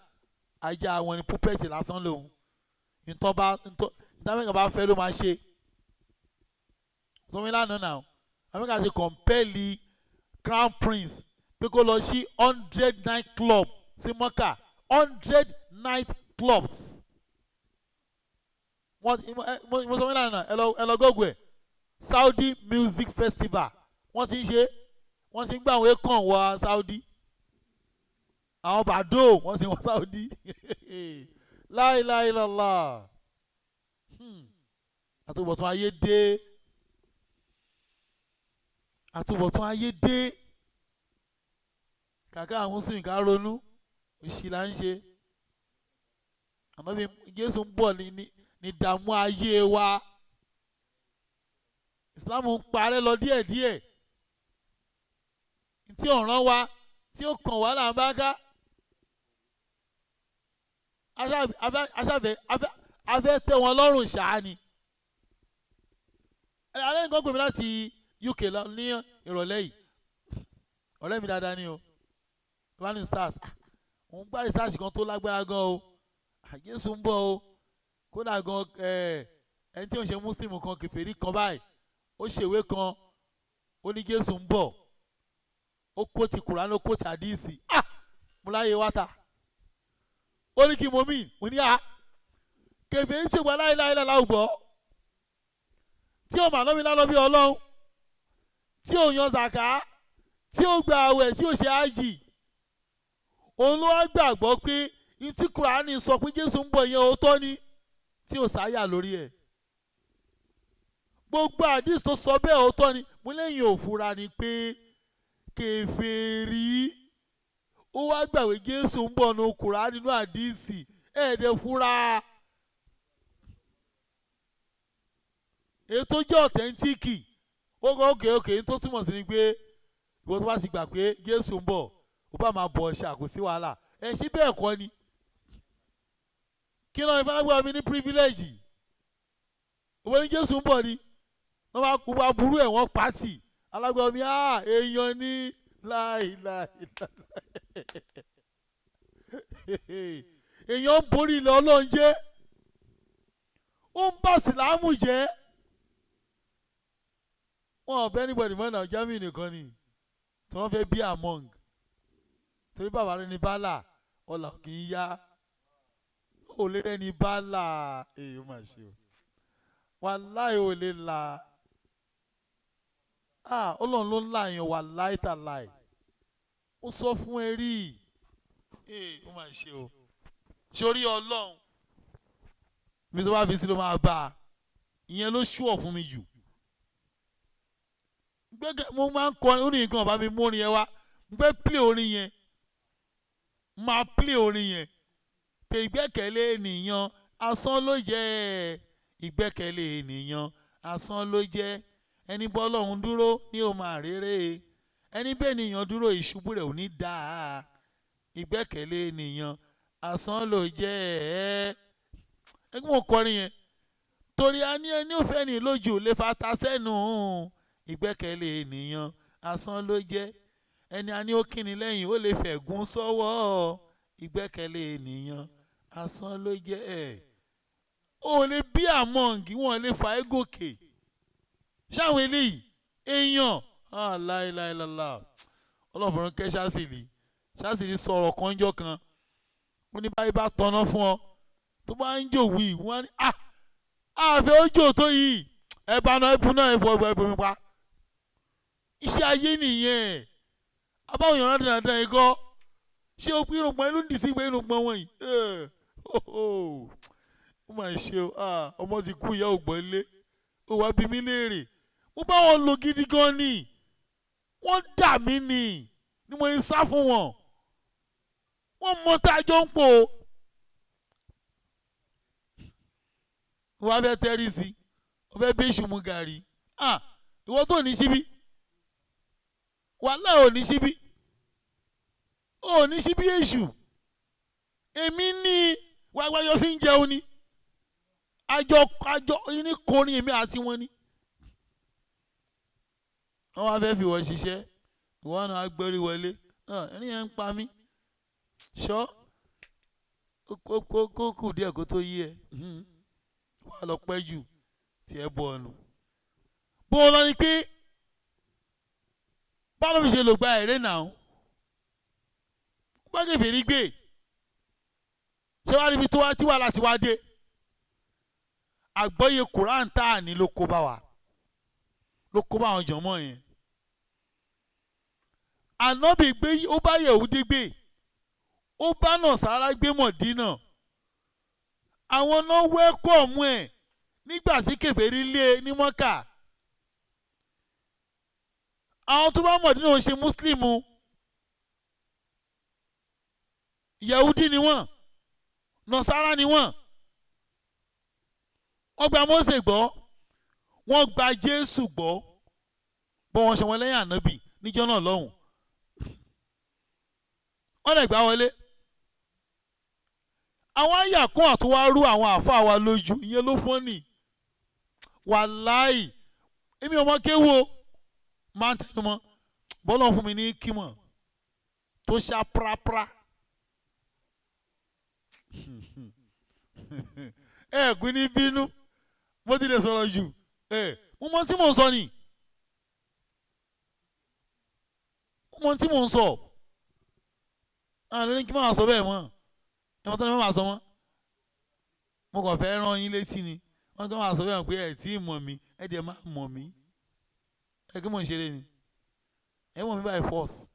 ajá àwọn ní púpẹ̀tì lásán lòun ìtàmẹ́kà bá fẹ́ ló máa ṣe sọmi lánàá náà Amẹ́ríkà ti kọ̀ǹpẹ́ẹ̀lì Crown Prince pé kó lọ sí 100 night club sí Mọ́kà 100 night clubs mo sọ fún ìlànà ẹ lọ gọ́gùn ẹ̀ Saudi Music Festival wọ́n ti ń ṣe wọ́n ti ń gbà wọ́n kàn wá Saudi àwọn bàdó wọ́n sì wọ́n Saudi láìláìlọ́lá àtúbọ̀tán ayé dé àtúbọ̀tán ayé dé kàkà àwọn mùsùlùmí ká ronú òṣì là ń ṣe ànábì Jésù ń bọ̀ ní ìdààmú ayé wa Islam ń parẹ́ lọ díẹ̀díẹ̀ tí ọ̀ràn wa tí ó kàn wá là ń bá ká afẹ́ tẹ́ wọn lọ́rùn ṣáá ni alẹ́ nǹkan gbèmí láti UK ní ìrọ̀lẹ́ yìí ọ̀rẹ́ mi dáadáa ni o running stars òun gbá research kan tó lágbára gan o Jésù ń bọ̀ o kódà gan ẹni tí ò ń ṣe muslim kan kèfèrí kan báyìí ó ṣèwé kan ó ní Jésù ń bọ̀ ó kó ti Kùránì ó kó ti àdíìsì mo láyé wáta ó ní kí mo mí mo ní kèfèrí ṣe wà láìláìlá láwùgbọ́ tí ò mà lọ́mi lálọ́ bí Ọlọ́run tí ò yan zàká tí ò gba àwẹ̀ tí ò ṣe ájì òun ló wá gbàgbọ́ pé tí Kùránì sọ pé Jésù ń bọ̀ yẹn òótọ́ ni tí ò sáyà lórí ẹ̀ gbogbo àdìs tó sọ bẹ́ẹ̀ òótọ́ ni mo lẹ́yìn òfura ni pé kèfèrí ó wá gbàgbé Jésù ń bọ̀ ní Kùránì nínú àdìsì ẹ̀ẹ́dẹ̀ fura ètò jẹ́ ọ̀tẹ́ntíìkì ókè tó túmọ̀ sí ni pé ìwọ tó bá ti gbà pé Jésù ń bọ̀ ó bá máa bọ̀ ọ̀ṣà kò sí wàhálà ẹ̀ ṣí bẹ́ẹ̀ kọ́ ni kí lóun ìfọlágbá mi ní pírífílẹ́jì òwe ní Jésù ń bọ̀ ni wọ́n bá kú bá burú ẹ̀ wọ́n pàtì alágbá mi èèyàn ní láìláì èèyàn ń borí ilẹ̀ Ọlọ́run jẹ́ ó ń bá sìlámù jẹ́ wọn ò bẹ́ níbọ̀dì mọ́nà Jamiu nìkan ni tí wọ́n fẹ́ bí among torí bàbá rẹ ní bálà ọ̀là kì í yá ò lè rẹ ní bálà èyí ó mà ṣe o wàláì ò lè la Ọlọ́run ló ń là yàn wàláì tàláì ó sọ fún ẹ rí ó mà ṣe o sórí Ọlọ́run mi tó bá fi sí ló máa bá a ìyẹn ló ṣùọ̀ fún mi jù gbẹ́gẹ́ mo máa ń kọrin orin nǹkan ọ̀bá mi mú orin yẹn wá mo fẹ́ play orin yẹn máa play orin yẹn pé ìgbẹ́kẹ̀lé ènìyàn asán ló jẹ́ ìgbẹ́kẹ̀lé ènìyàn asán ló jẹ́ ẹni bọ́ Ọlọ́run dúró ní ó máa rere ẹni bẹ́ẹ̀ ènìyàn dúró ìṣubú rẹ̀ ò ní dáa ìgbẹ́kẹ̀lé ènìyàn asán ló jẹ́ ẹgbẹ́ mo kọrin yẹn torí a ní ẹni ò fẹ́ ní lójú lè fata sẹ́nu ìgbẹ́kẹ̀lé ènìyàn asán ló jẹ́ ẹni a ní ó kíni lẹ́yìn ó lè fẹ̀gún sọ́wọ́ ìgbẹ́kẹ̀lé ènìyàn asán ló jẹ́ ó lè bí àmọ́ǹgì wọn lè fà é gòkè ṣáwọn eléyìí èèyàn láìláìláìlá ọlọ́fọ̀rún kẹ́ ṣáṣìlì sọ̀rọ̀ kanjọ́ kan ó ní báyìí bá tọ́ná fún ọ tó bá ń jò wí wọ́n á ní àfẹ́ ó jò tó yìí ẹ̀bá náà ẹ̀bùn náà ẹ̀fọ́ ẹ̀bùn mi pa iṣẹ́ ayé nìyẹn abáwọn èèyàn rán dandan yìí kọ́ ṣé o pín irùngbọ̀n inú dì sí ìwé irùngbọ̀n wọ̀nyí ó mà ṣe o ọmọ ti kú ìyá ògbọ́n lé ó wá bí mi léèrè mo bá wọn lò gidi gan ni wọ́n dà mí ni mo ń sá fún wọn wọ́n mọ tá a jọ ń pò ó wọ́n á fẹ́ tẹ́rí sí i wọ́n fẹ́ bí èṣù mu gàrí ìwọ tó ní síbí wàhálà ò ní síbí èṣù èmi ní wáyọ fi ń jẹun ni àjọ ní kọrin èmi àti wọn ni wọ́n wá fẹ́ fi wọ́n ṣiṣẹ́ ìwọ náà gbẹ́rí wọlé ẹni yẹn ń pa mí ṣọ́ kó kù díẹ̀ kó tó yí ẹ wà lọ pẹ́ jù tí ẹ bọ̀ ọ̀nù bó o lọ ni pé báwo mi ṣe lò gba èrè náà gbọ́dọ̀ fèrè gbé ṣé wàá níbi tó wá tí wàhálà ti wá dé àgbọ́yé Quran tá a ní ló kó bá wa ló kó bá àwọn jọmọ yẹn ànábì gbé ó bá Yẹhudi gbé ó bá Násárà gbé Mọ̀dínà àwọn náà wẹ́kọ̀mù ẹ̀ nígbà tí kèfèrí lé ní Mọ́kà àwọn tó bá Mọ̀dínà ò ṣe Mùsùlùmù Yẹhudi ni wọ́n Násárà ni wọ́n gba Mósè gbọ́ wọ́n gba Jésù gbọ́ bọ́ wọn ṣe wọn lẹ́yìn ànábì níjọ́ náà lọ́hùn wọ́n lè gbá wọlé àwọn àyà kan àtúwá rú àwọn àfa wa lójú ìyẹn ló fọ́n nì wàláì èmi ọmọ kéwò máa ń tẹnu mọ́ bọ́lọ̀ fún mi ní kímọ̀ tó ṣá prapra gbin ní bínú mo ti lè sọ̀rọ̀ jù mo mọ tí mò ń sọ ni mo mọ tí mò ń sọ lórí kí n máa sọ bẹ́ẹ̀ mọ́ ẹ̀wọ̀n tó ní wọ́n máa sọ mọ́ mo kàn fẹ́ rán yín létí ni wọ́n tó máa sọ bẹ́ẹ̀ pé ẹ̀ tí ì mọ̀ mí ẹ̀ dẹ̀ máa mọ̀ mí ẹ̀ kí mò ń ṣeré ni ẹ̀ mọ̀ mí by force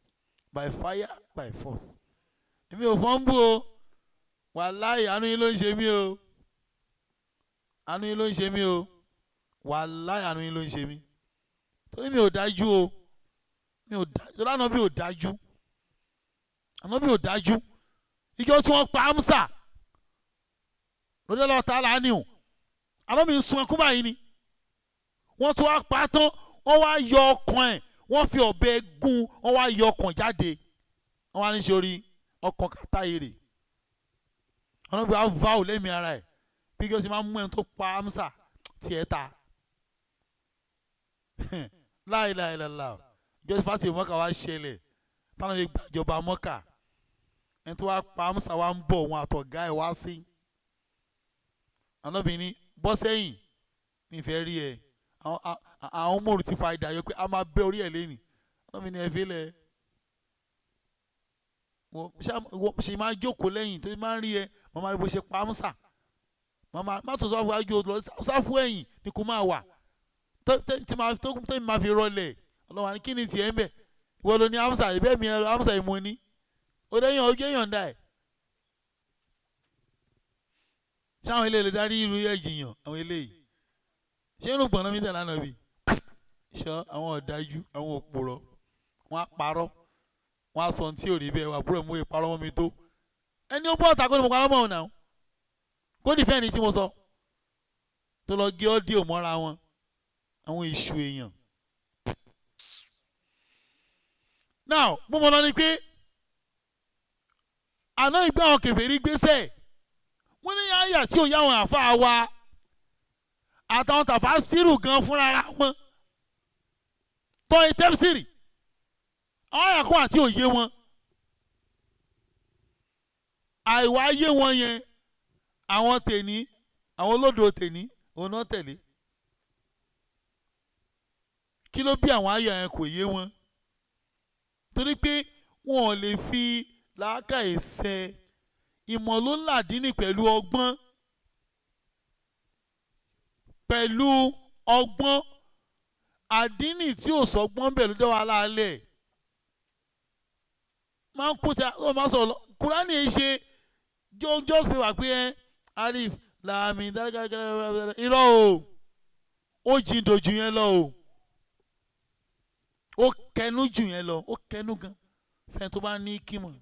by fire by force èmi ò fọ́n bú o wàláhì àánú yín ló ń ṣe mí o àánú yín ló ń ṣe mí o wàláhì àánú yín ló ń ṣe mí torí mi ò dájú o mi ò dájú lánàá bí ò dájú àná bí ò dájú ìjọ tí wọ́n pa Amsa lórí ọlọ́ta lánìí àná mi ń sun ẹkún báyìí ni wọ́n tún wá pa á tán wọ́n wá yọ ọkàn ẹ̀ wọ́n fi ọ̀bẹ gún wọ́n wá yọ ọkàn jáde wọ́n wá ní sórí ọkàn kàtá èrè ọ̀nà bí wàá va ò lẹ́mìí ara ẹ̀ bí kí o ti máa mú ẹni tó pa Amsa tiẹ̀ ta láìláìláìlá ìjọba fásitì mọ́kà wá ṣẹlẹ̀ táwọn yẹn gbàjọba mọ́kà ẹni tó wá pa Amsa wá ń bọ̀ wọn àtọ̀gá ẹ̀ wá sí ọ̀nàbìnrin bọ́ sẹ́yìn mi fẹ́ rí ẹ àwọn mòrù ti fa ìdájọ́ pé a máa bẹ́ orí ẹ̀ lẹ́nìí ọ̀nàbìnrin ẹ̀ fẹ́lẹ̀ ṣe máa jókòó lẹ́yìn tó máa ń rí ẹ màmá rí bó ṣe pa Amsa màmá má tó sọ fún wájú lọ sáfù ẹ̀yìn ni kò máa wà tẹ́mi máa fi rọlẹ̀ ọlọ́wà ní kí ni tiẹ̀ ń bẹ̀ ìwọ ló ní Amsa ìbẹ́ mi ẹ̀rọ Amsa ìmọ̀ ni ó dẹ́yìn ọgẹ́ yọ̀ǹda ẹ̀ ṣé àwọn eléyìí lè darí irú ẹ̀jìyàn àwọn eléyìí ṣé irun gbọ̀nà mi tẹ̀lé ànábì ṣọ àwọn ọ̀dájú àwọn òpòrọ̀ wọn á parọ́ wọn á sọ ohun tí ò rí bẹ́ẹ̀ wà búrọ̀ mú ìparọ́ mọ́ mi tó ẹni ó bọ́ ọ̀tà kó ní mo parọ́ mọ́ ọ̀nà kó nífẹ̀ẹ́ ni tí mo sọ tó lọ gé ọ́díò mọ́ra wọn àwọn èṣù èèyàn. now mo mọ̀ lọ ni pé àná ìgbà àwọn kèfèrí gbéṣẹ́ wọ́n ní àyà tí ò yá àwọn àfa wa àtàwọn tàfà sírù gan fúnra wọn tọ́ tẹ́psìrì àwọn àyà kan àti òye wọn àìwá yé wọn yẹn àwọn tèní àwọn olódò tèní òun náà tẹ̀lé kí ló bí àwọn àyà yẹn kò yé wọn torí pé wọn ò lè fi làákàyè ṣe ìmọ̀ ló ń làdínì pẹ̀lú ọgbọ́n àdínì tí ò sọgbọ́n bẹ̀ ló dé wa lálẹ́ máa ń kó tí a máa sọ̀rọ̀ Kúránì ẹ̀ ṣe just pé wà pé alif làmì dáadáa irọ́ o ó jìn dojú yẹn lọ o ó kẹnu jù yẹn lọ ó kẹnu gan fẹ́ẹ́ tó bá ní kímọ̀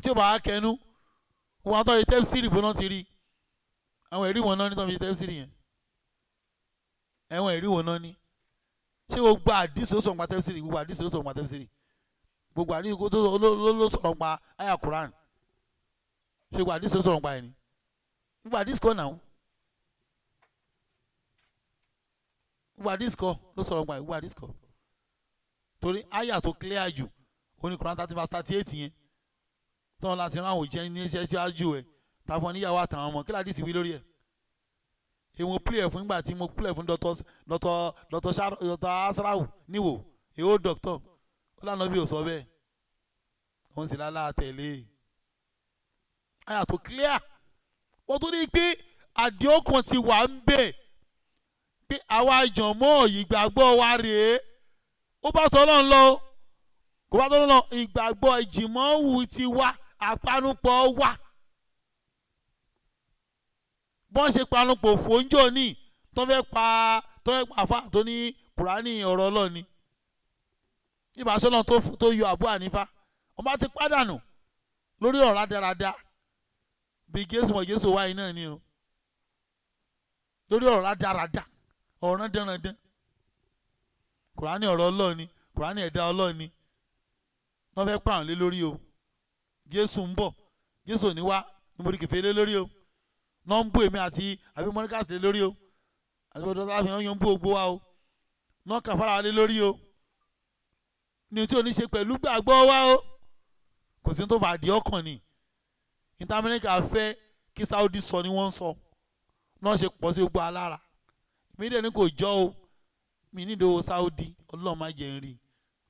tí ó bá kẹnu wọn àtọ́ yìí tẹ́psìrì bó náà ti rí àwọn ẹ̀rí wọn náà ní tọ́bi tẹ́psìrì yẹn ẹ̀wọ̀n ẹ̀rí wọn náà ní ṣé gbogbo àdìsí ló sọ̀rọ̀ pa tẹ́psìrì gbogbo àdìsí ló sọ̀rọ̀ pa tẹ́psìrì gbogbo àdìsí ló sọ̀rọ̀ pa àyà Quran ṣé gbogbo àdìsí ló sọ̀rọ̀ pa ẹ̀ ni gbogbo àdìsí kọ́ náà gbogbo àdìsí kọ́ ló sọ̀rọ̀ pa ẹ̀ gbogbo àdìsí kọ́ torí àyà tó clear jù oní Quran 30:38 yẹn tọ́wọ́n láti rán àwọn òjẹ́ ní iṣẹ́ ṣáájú ẹ̀ tàfọn níyàwó àtàwọn ọmọ kí ládìsí wí lórí ẹ̀ èwo pílẹ̀ fún ìgbà tí mo pílẹ̀ fún dr asrawu níwò èwo dọ́kítọ̀ ó lànà bí ò sọ bẹ́ẹ̀ òun sì lálá tẹ̀lé àyà tó clear wọ́n tó ní pé àdéhùn ti wà ń bẹ̀ pé àwa jọ̀mọ́ ìgbàgbọ́ wa rèé ó bá tọ́ lọ́n lọ kò bá tọ́ lọ́n lọ ìgbàgbọ́ ìjìmọ̀wù ti wá àpanupọ̀ wà bọ́n ṣe panupọ̀ fòńjò ní tó fẹ́ pa àfa tó ní Kùránì ọ̀rọ̀ ọlọ́ni ìbáṣọ́nà tó yọ Abu Hanifa wọ́n bá ti pàdánù lórí ọ̀rá dáradá bí Jésù mọ̀ Jésù wáyé náà ni o lórí ọ̀rá dáradá ọ̀rọ̀ dánradán Kùránì ọ̀rọ̀ ọlọ́ni Kùránì ẹ̀dá ọlọ́ni wọ́n fẹ́ pààrọ̀ lé lórí o Jésù ń bọ̀ Jésù ò ní wá ní mo rí kẹfẹ́ lé lórí o náà ń bú èmi àti àbí mọ́níkàsì lé lórí o àti bọ́dọ̀ tó láfi náà yan ń bú ògbó wa o náà kàfàrà lé lórí o ní tí o ní ṣe pẹ̀lú gbàgbọ́ wa o kò sí ní tó fà á di ọkàn ni níta Amẹ́ríkà fẹ́ kí Saudi sọ ni wọ́n ń sọ náà ṣe pọ̀ sí gbogbo alára mi dẹ̀ ní kò jọ o mi nílò owó Saudi Ọlọ́run má jẹ́ ń rí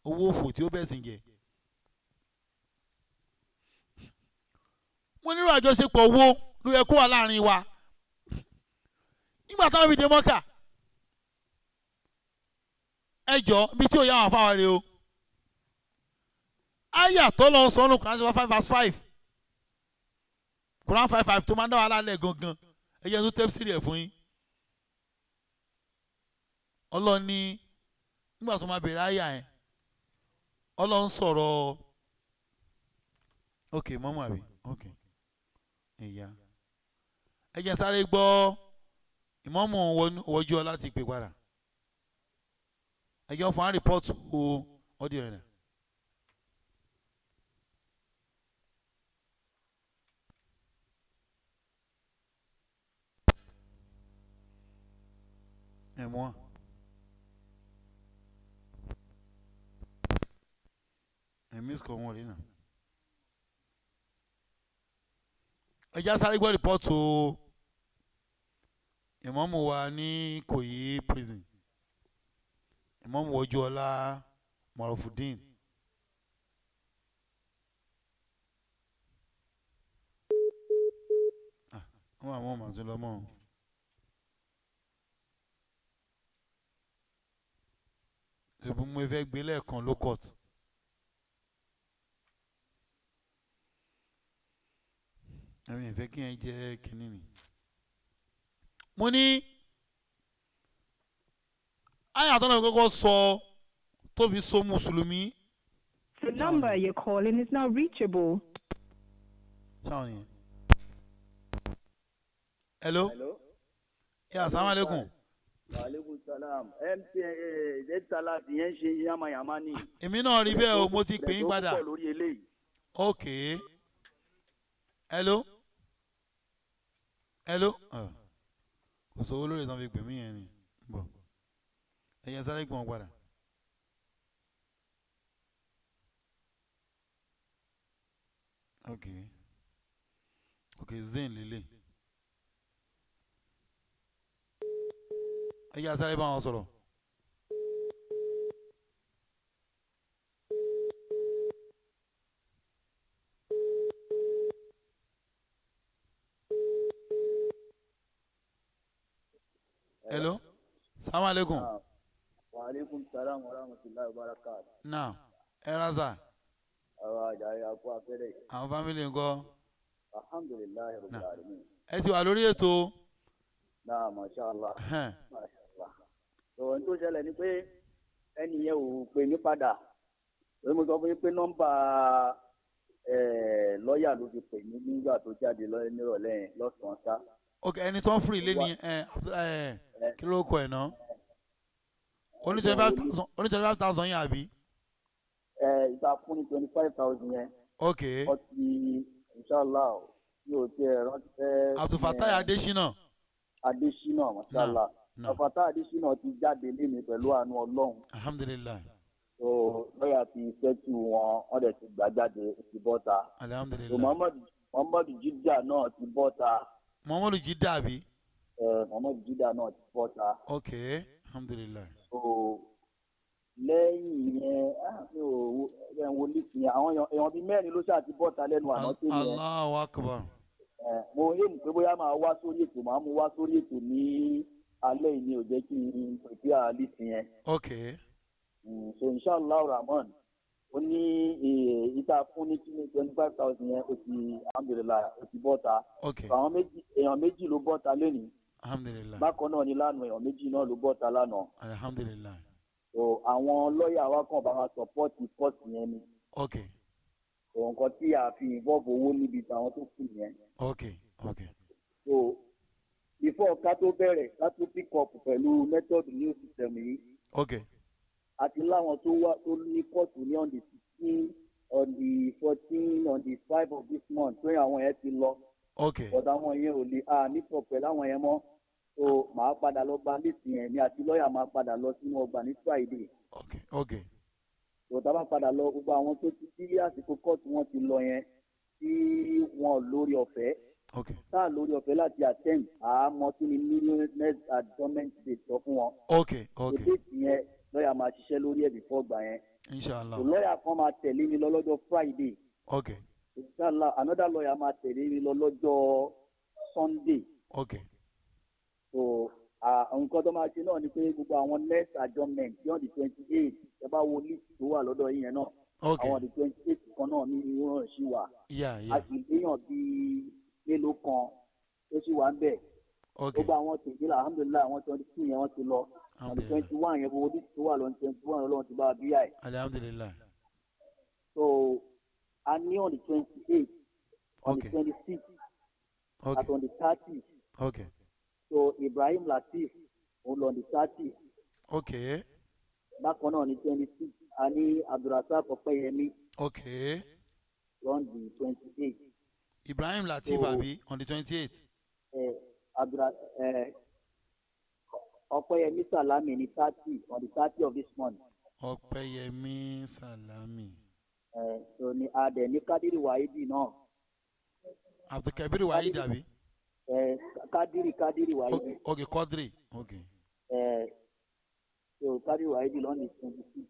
owó òfò tí ó bẹ̀ sìn jẹ́. wọ́n nílò àjọṣepọ̀ wo ló yẹ kó wà láàrin wa nígbà táwọn fi dé Mọ́kà ẹjọ́ bí tí ò yá wọn fáwọn rè o àyà tó lọ sọ ọ́nù Quran 5:5 Quran 5:5 tó máa ń dá wàhálà lẹ̀ gangan ẹ̀yẹ tó tẹ́pù sílẹ̀ fún yín Ọlọ́run ní nígbà tó máa bẹ̀rẹ̀ àyà yẹn Ọlọ́run sọ̀rọ̀ ok mọ́mọ́ àbí ok ìyá ẹ jẹ́ sáré gbọ́ ìmáàmù WOJUOLA láti pè padà ẹ jẹ́ fún wa rìpọ́ọ̀tù ọdíò rẹ̀. ẹ mú wa. Miss kò wọ́n rí náà. ẹ já sáré gbọ́ rìpọ́ọ̀tù ìmáàmù wa ní IKOYI prison ìmáàmù WOJUOLA Marufudin. wọ́n àwọn ọmọ àti lọ́mọ. ìbùn mo fẹ́ gbé lẹ́ẹ̀kan ló court. ẹ̀mí ìfẹ́ kí ẹ jẹ́ kínní ni. mo ní àyà tó náà kọ́kọ́ sọ tó fi so mùsùlùmí. The number you're calling is not reachable. sáwọn nìyẹn. hello. ya assalamu alaikum. Waalaikum salam. Salat yẹn ṣe yamayama ni. èmi náà rí bẹ́ẹ̀ o mo ti pè yín padà. ok. hello. hello. kò sówó lórí ìtàn fi pè mí yẹn ni. bọ̀ ẹ̀yẹ sáré gbọ̀n padà. ok. ok zen lele. ẹ̀yẹ sáré bá wọn sọ̀rọ̀. hello. salamu alaikum. Wa alaikum salam wa rahmatullahi wa barakatuh. now ẹ raza. àwọn àjàyè àpò àfẹ́rẹ́. àwọn fámìlì ńkọ́. alhamdulilayi rabbil alamin. ẹ ti wà lórí ètò. náà masha allah. masha allah. ohun tó ṣẹlẹ̀ ni pé ẹni yẹn ò pè mí padà lórí mo sọ fún yín pé nọ́mbà lọ́ọ̀yà ló fi pè mí nígbà tó jáde nírọ̀lẹ́ yẹn lọ́sàn-án sá. ok ẹni tó ń fún ilé ní kí ló kọ ẹ̀ náà oní 25,000 yẹn àbí. ìta fún ní 25,000 yẹn. ok ọtí inshallah yóò tiẹ̀ rántí. Abdulfatai Adesina. Adesina mashallah. Abdulfatai Adesina ti jáde lémi pẹ̀lú àánú Ọlọ́run. alhamdulilayi. so lọ́yà ti sẹ́tù wọn wọ́n dẹ̀ ti gbà jáde ti bọ́ta. alhamdulilayi. so Muhammadu Jidda náà ti bọ́ta. Muhammadu Jidda àbí. Muhammadu Jidda náà ti bọ́ta. ok alhamdulilayi. so lẹ́yìn yẹn mi ò wo lísì yẹn àwọn èèyàn bíi mẹ́rin ló ṣáà ti bọ́ta lẹ́nu àná tó yẹn. Allahu akbar. mo yé mi pé bóyá máa wá sórí ètò máa mú wá sórí ètò ní alẹ́ yìí ni ò jẹ́ kí n pèsè àlìsì yẹn. ok. so inshallah rahman ó ní ìta fún ní 25,000 yẹn ó ti alhamdulilayi ó ti bọ́ta. ok. àwọn èèyàn méjì ló bọ́ta lẹ́nu. alhamdulilayi. bákan náà ni lánàá èèyàn méjì náà ló bọ́ta lánàá. alhamdulilayi. so àwọn lọ́ọ̀yà wa kàn bá wa sọpọ́ọ̀tì kọ́ọ̀tì yẹn ni. ok. so nǹkan tí a fi ìbọ̀bù owó níbi táwọn tó kù yẹn. ok. ok. so before ká tó bẹ̀rẹ̀ ká tó pick up pẹ̀lú method new system yìí. ok. àti láwọn tó wá tó ní kóòtù ní on the 16 on the 14 on the 5 of this month tó yẹ àwọn yẹn ti lọ. ok. but àwọn yẹn ò lè ní pọ̀ pẹ̀lú àwọn yẹn mọ́. so màá padà lọ gba list yẹn ni àti lọ́ọ̀yà máa padà lọ sínú ọgbà ní Friday. ok. ok. tòótá bá padà lọ gbogbo àwọn tó ti sí àsìkò kóòtù wọn ti lọ yẹn tí wọn lórí ọ̀fẹ́. ok. táà lórí ọ̀fẹ́ láti attend àmọ́ kí ni millionaires adjournment date sọ fún wọn. ok. ok. date yẹn lọ́ọ̀yà máa ṣiṣẹ́ lórí ẹ̀ before gbà yẹn. inshallah. so lọ́ọ̀yà kan máa tẹ̀lé mi lọ lọ́jọ́ Friday. ok. inshallah another lawyer máa tẹ̀lé mi lọ lọ́jọ́ Sunday. ok. so nǹkan tó máa ṣe náà ni pé gbogbo àwọn next adjournment beyond the 28 ẹ bá wo list tó wà lọ́dọ̀ yìí yẹn náà. ok. àwọn the 28 kan náà ní ìwọ̀n ṣì wà. a sì léèyàn bíi mélòó kan tó sì wà ń bẹ̀. ok. gbogbo àwọn tèmi là alhamdulilayi àwọn 22 yẹn wọ́n ti lọ. on the 21 yẹn gbogbo díìtì tó wà lọ́n 21 ọlọ́run ti bá a bí àì. Alhamdulillah. So a ní on the 28th, on the 26th, at on the 30th. Okay. So Ibrahim Latif òun on the 30th. Okay. Bákan náà ní 26th a ní Abdulrasaq Ọpẹ́yẹmí. Okay. On the 28th. Ibrahim Latif àbí on the 28th. Ọpẹ́yẹmí Salami ní 30 on the 30th of this month. Ọpẹ́yẹmí Salami. So ní adẹ ní Kadiri Wahidi náà. Abdulkabir Wahidi àbí. Kadiri Wahidi. Okay, Quadri. Okay. So Kadiri Wahidi on the 26th.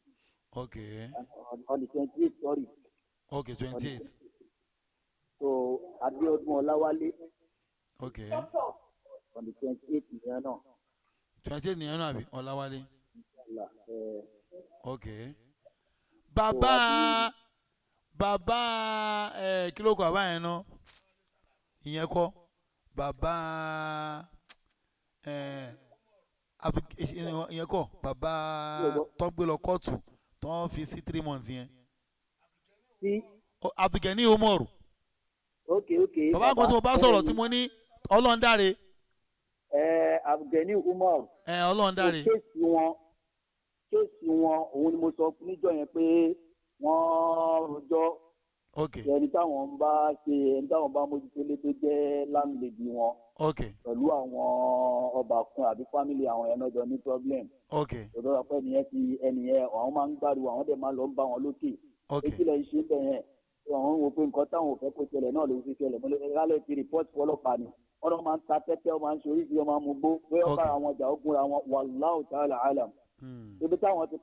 Okay. On the 28th, sorry. Okay, 28th. So Abiodun Olawale. Okay. On the 28th ìyẹn náà. 28th nìyẹn náà àbí Ọláwálé. Okay. Bàbá kí ló kọ bàbá yẹn náà? Ìyẹn kọ́ bàbá ìyẹn kọ́ bàbá tó ń gbé lọ kóòtù tó ń fi sí 3 months yẹn. Abdulgani Umaru. Okay. Bàbá kan tí mo bá sọ̀rọ̀ tí mo ní Ọlọ́ndáre. Abdulgani Umaru. Ọlọ́ndáre. Kéèsì wọn òun ni mo sọ níjọ́ yẹn pé wọ́n rojọ́. Okay. ẹni táwọn bá mójútó lé tó jẹ́ láńlẹ́dì wọn. Okay. Pẹ̀lú àwọn ọbàkan àbí fámìlì àwọn yẹn náà jọ ní problem. Okay. Òdòdó pé ẹnìyẹn àwọn máa ń gbàdúrà àwọn dẹ̀ máa lọ ń bá wọn lókè. Okay. Ekele iṣẹ́ bẹ̀ yẹn àwọn wò pé nǹkan táwọn ò fẹ́ kó ṣẹlẹ̀ náà ló fi ṣẹlẹ̀ mo lè rálẹ̀ ti report fọlọ́pàá ni wọ́n náà máa ń ta tẹ́tẹ́ wọ́n máa ń ṣe oríṣi wọ́n máa ń mú gbó pé wọ́n bá àwọn ọjà ogun ra wọn wallahu ta'ala alam. Ibi táwọn ti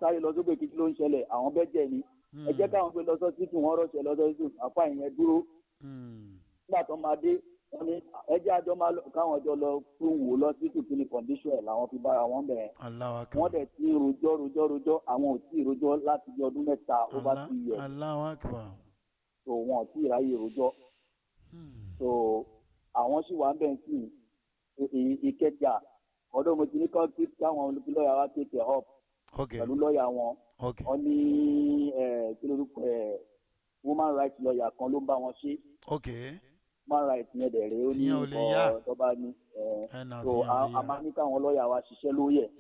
sáré lọ sókè kí ló ń ṣẹlẹ̀ àwọn bẹ́ẹ̀ jẹ́ ni ẹ jẹ́ káwọn gbé lọ sọ́sítù wọ́n rọ̀ṣẹ̀ lọ sọ́sítù àfa ìyẹn dúró. Nígbà tó máa dé wọ́n ní ẹjẹ́ àjọ máa káwọn ọjọ́ lọ fún wò lọ sí kìkì ní condition ẹ̀ làwọn fi bára wọn bẹ̀rẹ̀. Wọ́n dẹ̀ ti rojọ́ àwọn ò tí ì rojọ́ láti di ọdún mẹ́ta over 2 years. So wọn ò tí ì ráyè rojọ́. So àwọn sì wà ń bẹ̀ sí Ìkẹjà ọdún mo ti ní kọ́ńtì káwọn lọ́ọ̀yà wa take it up pẹ̀lú lọ́ọ̀yà wọn. Wọ́n ní kí lórúkọ woman rights lawyer kan ló ń bá wọn ṣe. Human rights yẹn dẹ̀ rèé ó ní nǹkan tó bá ní. So a máa ní káwọn lọ́ọ̀yà wa ṣiṣẹ́ lórí ẹ̀.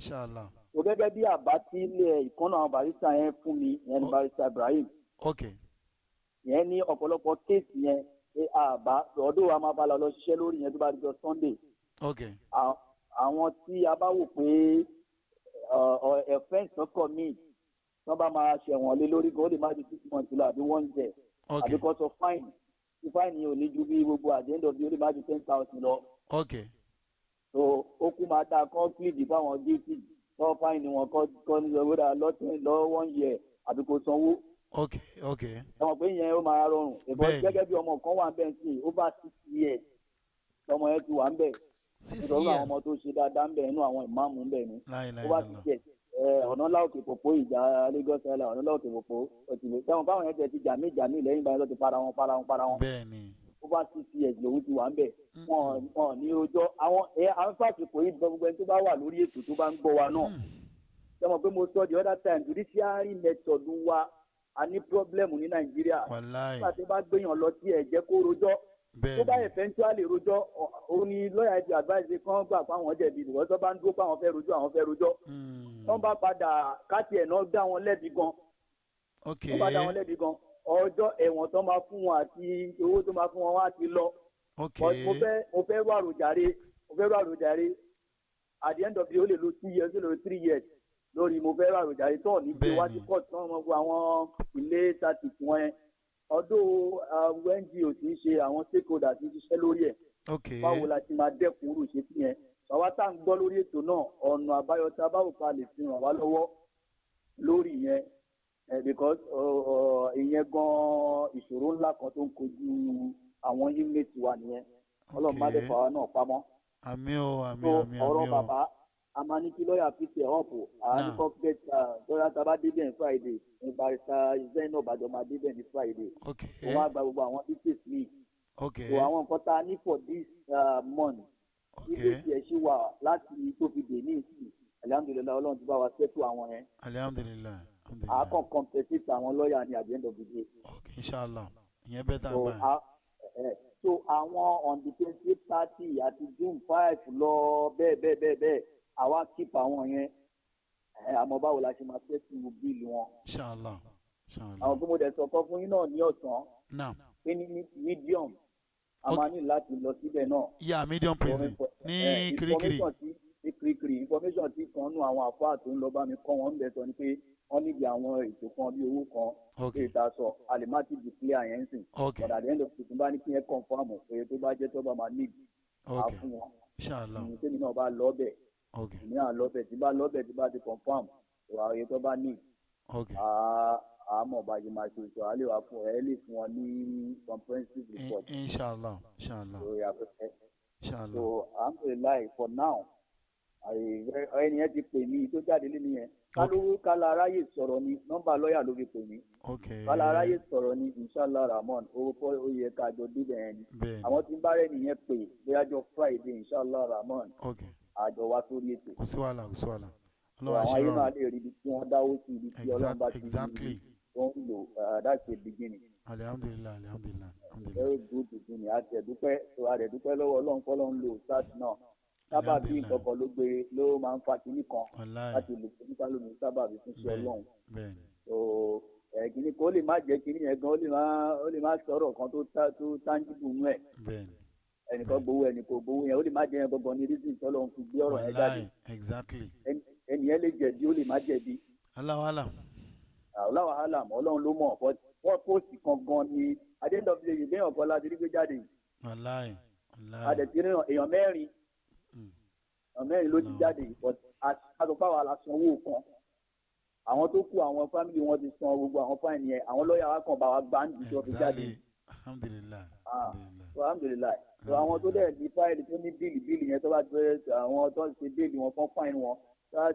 So gẹ́gẹ́ bí àbá tí ilé ìkànnà àwọn barista yẹn fún mi yẹn ní barista Ibrahim. Yẹn ní ọ̀pọ̀lọpọ̀ kéèsì yẹn àbá ọdún wa máa bá lọ ṣiṣẹ́ lórí yẹn tó bá jọ Sunday. Àwọn tí a bá wò pé offence tó commit wọ́n bá máa ṣẹ̀wọ̀n lé lórí gan ó lè má ju 6 months lọ àbí 1 year àbí kò sọ fine tí fine yìí ò ní ju bí gbogbo at the end of the day ó lè má ju 10,000 lọ. So ó kú máa dáa kọ́ plead fáwọn duty kọ́ fine wọn kọ́ ní ọ̀wéra lọ 1 year àbí kò sanwó. Ẹ̀wọ̀n pé yẹn ó máa rọrùn ẹ̀bọ̀n gẹ́gẹ́ bí ọmọ kan wà ń bẹ̀ sí over 6 years ọmọ yẹn ti wà ń bẹ̀. Nítorí àwọn ọmọ tó ṣe dáadáa ń bẹ̀ inú àwọn ìmáàmù ń bẹ̀ ni over 6 years. Ọ̀nà láòkè pòpó ìjà Lagos Island ọ̀nà láòkè pòpó òtìlẹ̀ sẹ́wọ̀n báwọn yẹn tẹ̀ ti jà mí lẹ́yìn báyìí lọ́ọ́ ti para wọn. Over 6 years lòun ti wà ń bẹ̀. Wọ́n ní ojọ́ àwọn fásitì yìí gbogbo ẹni tó bá wà lórí ètò tó bá ń gbọ́ wa náà. Sẹ́wọ̀n pé mo sọ the other time judiciary method wa a ní problem ní Nàìjíríà. Nígbà tí bá gbéyàn lọ sí ẹ̀jẹ̀ kó rojọ́. Tó bá eventually rojọ́ òun ni lọ́ọ̀yà ti advice kan gbà fáwọn jẹ̀bi ìwọ́n tó bá ń dúró fáwọn fẹ́ rojọ́. Wọ́n bá padà káàtì ẹ̀ náà dá wọn lẹ́bi gan. Wọ́n bá dá wọn lẹ́bi gan. Ọjọ́ ẹ̀wọ̀n tó máa fún wọn àti owó tó máa fún wọn wá ti lọ. Mo fẹ́ rú àròjàre. At the end of the day ó lè lo 2 years ó lè lo 3 years lórí mo fẹ́ rú àròjàre tó ní bí wá sí court tó wọn gbọ́ àwọn ilé tàbí wọn yẹn. Ọdún NGO ti ń ṣe àwọn stakeholders ti ṣiṣẹ́ lórí ẹ̀. Báwo la ti máa dẹ́kun irú ìṣesí yẹn? Àwa tá à ń gbọ́ lórí ètò náà ọ̀nà àbáyọ tá a bá wò pa lè fi ràn wá lọ́wọ́ lórí yẹn because ìyẹn gan ìṣòro ńlá kan tó ń kojú àwọn inmate wa nìyẹn. Ọlọ́run má lè fà wá náà pamọ́. Àmín. Ọ̀rọ̀ bàbá a máa ní kí lọ́ọ̀yà fi tẹ̀ ọ̀pọ̀ àwọn ní corporate lọ́ọ̀yà tá a bá débẹ̀ ní Friday ní barista Zainab Ọbàjọ́ máa débẹ̀ ní Friday. Wọ́n á gba gbogbo àwọn details mi. So àwọn nǹkan tá a ní for this month. Ilé tí ẹ ṣì wà láti tó fi dè ní ìsìn alhamdulilayi ọlọ́run ti bá wa ṣètò àwọn yẹn alhamdulillah a kàn compensate àwọn lọ́ọ̀yà ní at the end of the day. okay inshallah ìyẹn bẹ́ẹ̀ tá a so gbà. so àwọn on the 2030 àti June 5 lọ bẹ́ẹ̀ àwa keep àwọn yẹn àmọ́ báwo la ṣe máa ṣètò bíìlì wọn. inshallah inshallah. àwọn tó mo dẹ̀ sọ fún yín náà ní ọ̀sán naam. pé ní medium a máa ní láti lọ síbẹ̀ náà. yeah medium prison ní kirikiri. information tí kan nú àwọn àfáà tó ń lọ bá mi kọ́ wọn ń bẹ̀ sọ ni pé wọ́n níbi àwọn ètò kan bí owó kan pé ìta sọ alimati declare yẹn sìn. but at the end of the day bá ní kí yẹn confam pé tó bá jẹ́ tó bá máa need á fún wọn. ìṣèlú náà bá lọ bẹ̀ ìní à lọ bẹ̀ tí bá lọ bẹ̀ tí bá ti confam ìwà òye tó bá need. àmọ́ bàjẹ́ máa ṣe ìṣọ̀ àlè wà fún ẹ lè fún wọn ní comprehensive report. inshallah. so alhamdulilayi for now ẹni yẹn ti pè mí tó jáde lé nìyẹn kálá aráyè sọ̀rọ̀ ni nọ́mbà lọ́ọ̀yà ló fi pè mí kálá aráyè sọ̀rọ̀ ni inshallah ramon owó fọ́ oyè kájọ débẹ̀ yẹn ni àwọn tí ń bá rẹ̀ nìyẹn pè bóyá jọ friday inshallah ramon àjọ wa sórí ètò. kò sí wàhálà. àwọn ayé náà lè rí ibi tí wọ́n dáwó sí ibi tí ọlọ́run bá ti rí wọ́n ń lò that's the beginning. alhamdulilah. very good beginning àtẹ̀dúpẹ́ lọ́wọ́ ọlọ́run kọ́lọ́run lò start náà sábà bí nǹkan kan ló gbé ló máa ń fa kinní kan láti lè fi nípa lómi sábà bí fún sí ọlọ́run. so kinní kan ó lè má jẹ́ kinní yẹn gan ó lè má sọ̀rọ̀ kan tó tangible nú ẹ̀. ẹnìkan gbowó ẹnìkan gbowó yẹn ó lè má jẹ́ yẹn gangan ní reason tọ́lọ́run fi gbé ọ̀rọ̀ yẹn jáde. ẹnì yẹn lè jẹ̀bi ó lè má jẹ̀bi. aláwàhálà ọlọ́run ló mọ̀ wọ́n póòsì kan gan ni adéǹdọ̀filẹ̀ yìí bẹ́ẹ̀ ọ̀kan láti rí gbé jáde. adẹ̀tí èèyàn mẹ́rin ló ti jáde but àtọ́páwà la san owó kan àwọn tó kù àwọn fámìlì wọn ti san gbogbo àwọn fáìní yẹn àwọn lọ́ọ̀yà wa kàn bá wa gbá níbi tó fi jáde. alhamdulilayi so àwọn tó dẹ̀ ní fáìlì tó ní bíìlì yẹn tó bá gbé àwọn tó ṣe bíìlì wọn fún fáìní wọn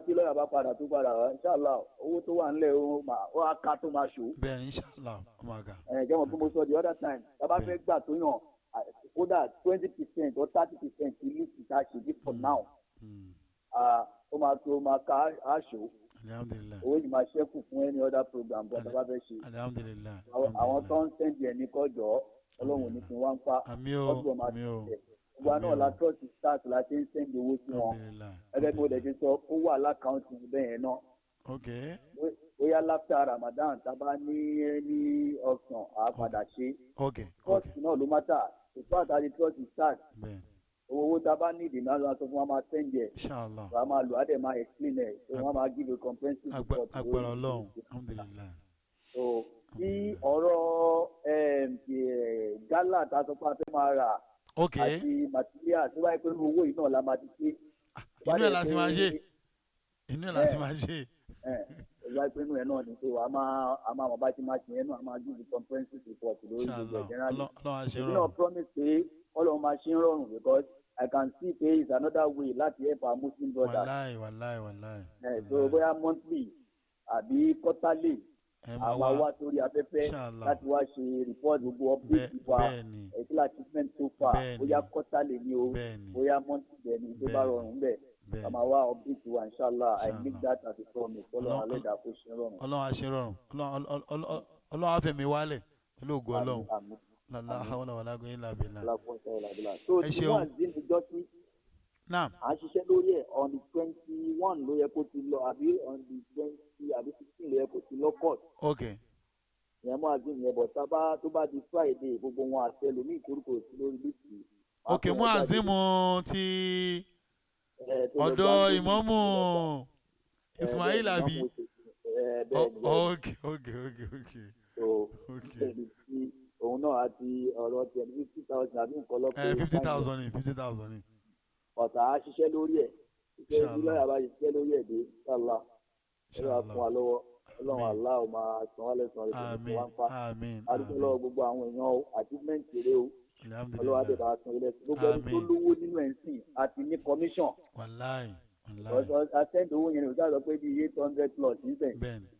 tí lọ́ọ̀yà bá padà wá inṣàlá owó tó wà nílẹ̀ ó á ká tó máa ṣó. bẹ́ẹ̀ni inṣàlá ọmọọ̀gá. jẹ́wọ̀n bí mo sọ the other time tá a bá fẹ́ gbà tó yàn kódà 20% or 30% ti list ta ṣe bí for now. ó máa ká aṣọ owó yìí máa ṣẹ́kù fún any other program tó bá fẹ́ ṣe. àwọn tó ń sẹ́ndì ẹ̀ ní kọjọ́ ọlọ́run ní kí wọ́n ń pa ọdún ọmọ àti ìṣẹ̀ gbogbo náà la trust start la ṣe ń sẹ́ndì owó sí wọn ẹgbẹ́ mi ò dẹ̀ ti sọ ó wà lákàntì bẹ́ẹ̀ yẹn náà. bóyá láfíà Ramadan tá a bá ní ọ̀sán àá ṣe trust náà ló má tà ìfọ́ àtàrí trust start. owó tá a bá ní ìdènà lọ sọ fún wa máa send ẹ wàá máa lò á dẹ̀ máa explain ẹ so wọ́n máa give a comprehensive report. agbára Ọlọ́run alhamdulilayi. so tí ọ̀rọ̀ gálà tá a sọ pé a fẹ́ máa rà àti material tó báyìí pé owó yìí náà la máa ti ṣe. inú ẹ̀ la ti máa ṣe. ìgbà pé inú ẹ̀ náà ni so a máa mọ̀ bá ti máa ṣe yẹn náà a máa give a comprehensive report lórí gbogbo ẹ̀ generally. èmi náà promise pé ọlọ́run máa ṣe ń rọrùn because I can see pé it's another way láti help our Muslim brothers. wàláì. so bóyá monthly àbí quarterly àwa wá sórí afẹ́fẹ́ láti wá ṣe report gbogbo update wa ẹ̀kílà treatment so far bóyá quarterly ni o bóyá monthly bẹ́ẹ̀ ni tó bá rọrùn bẹ́ẹ̀ kàmá wá update wa inshallah I make that as a promise ọlọ́run alẹ́dàá kó ṣe rọrùn. ọlọ́run á ṣe rọrùn ọlọ́run á fẹ̀mí wálẹ̀ pẹ̀lú ògo ọlọ́run. La hawla wala quwwata illa billah. So tí wọ́n àti ìjọ sí à ń ṣiṣẹ́ lórí ẹ̀ on the 21 ló yẹ kó ti lọ àbí on the 20 àbí 16 ló yẹ kó ti lọ court. ìyẹn mú àzín yẹn bọ̀ sábà tó bá di Friday gbogbo wọn àti ẹlòmíì ìkórúkọ sí lórí lẹ́sìn. mú àzín mu ti ọ̀dọ̀ ìmámù Ismail àbí. òun náà àti ọ̀rọ̀ tiẹ̀ ní 50,000 àbí nǹkan lọ́pọ̀ 50,000 ni. ọ̀tá á ṣiṣẹ́ lórí ẹ̀ ṣiṣẹ́ ìlú lọ́yà bá ṣiṣẹ́ lórí ẹ̀ dé ṣàlá ṣàlá fún wa lọ́wọ́ ọlọ́run àlá ò máa san wálé san rẹ̀ fún wa ń pa àdúgbò lọ́wọ́ gbogbo àwọn èèyàn achievement rẹ̀ o ọlọ́wọ́ àdèbà san ilẹ̀ gbogbo ẹni tó lówó nínú ẹ̀ ń sìn àti ní commission. àtẹ́ǹdì owó yẹn ní òṣàlọ́ pé bíi 800 plus níbẹ̀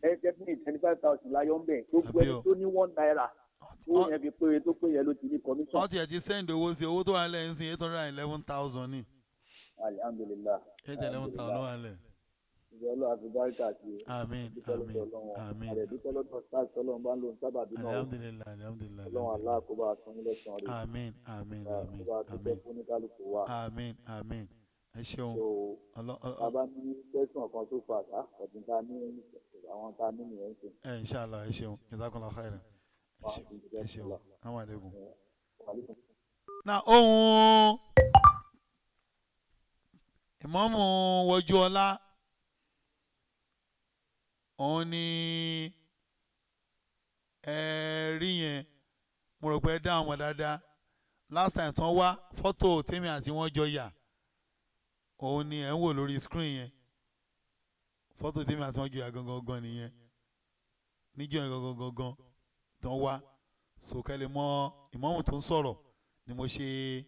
ẹ̀ definitely 25,000 láyọ̀ ń bẹ̀ gbogbo ẹni tó ní $1 owó yẹn fi péré tó pé yẹn ló ti ní commission. wọ́n ti ẹ̀ ti send owó sí owó tó wà lẹ́yìn sí 811,000 ní. alhamdulilah. 811,000 ló wà lẹ̀. Ọlọ́run àti báríkà sí i. Àmín, Dúpẹ́ lọ́dọ̀ àmín, Ọlọ́run. àmín. Àrẹ̀dúpẹ́ lọ́dọ̀ sáà Ọlọ́run bá ń lo sábàbí náà. Alhamdulillah, alhamdulillah, Ọlọ́run Allah kó bá a san ilé san rẹ̀. àmín, àmín, Kó àmín, bá a dúpẹ́ àmín, fún oníkálukú wa. àmín, àmín. Ẹ ṣeun. So bàbá ní tẹ̀sán kan tó fà á ọ̀dùn tá a ní àwọn tá a ní nìyẹn ṣe. Inshallah, ẹ ṣeun. Jazakallah khairan. Ẹ ṣeun. Assalamu alaikum. Na ohun Ìmáàmù WOJUOLA òun ni ẹ rí yẹn, mo rò pé ẹ dá àwọn dáadáa. Last time tán wá fọ́tò tèmi àti wọ́n jọ yà òun ni ẹ̀ ń wò lórí screen yẹn. Fọ́tò tèmi àti wọ́n jọ yà gangan nìyẹn. Níjọ́ yẹn gangan tán wá. Sòkèlè mọ ìmáàmù tó ń sọ̀rọ̀ ni mo ṣe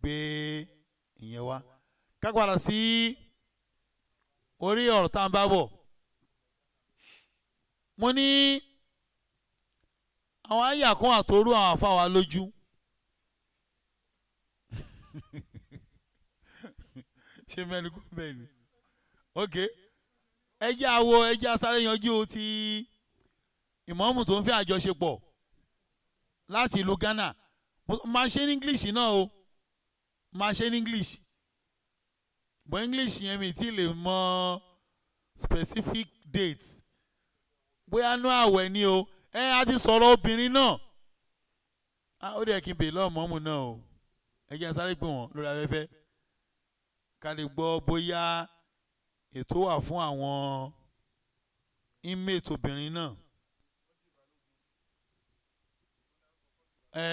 gbé ìyẹn wá. Ká padà sí orí ọ̀rọ̀ tá à ń bá bọ̀. Mo ní àwọn àyà kan àtòrú àwọn àfáwà lójú. Ṣé mẹ́rin kò bẹ́ẹ̀ ni? Ok. Ẹjẹ́ àwo ẹjẹ́ asáré yanjú ti ìmáàmù tó ń fẹ́ àjọṣepọ̀ láti ìlú Ghana. Máa ṣe ní English náà o. Máa ṣe ní English. But English yẹn mi ti lè mọ specific dates. Bóyá nú àwẹ̀ ni o. A ti sọ̀rọ̀ obìnrin náà. Ó dẹ̀ kí n bèèrè lọ́wọ́ mọ́mù náà o. Ẹ jẹ́ sáré pè wọ́n lórí afẹ́fẹ́. Ká lè gbọ́ bóyá ètò wà fún àwọn inmate obìnrin náà.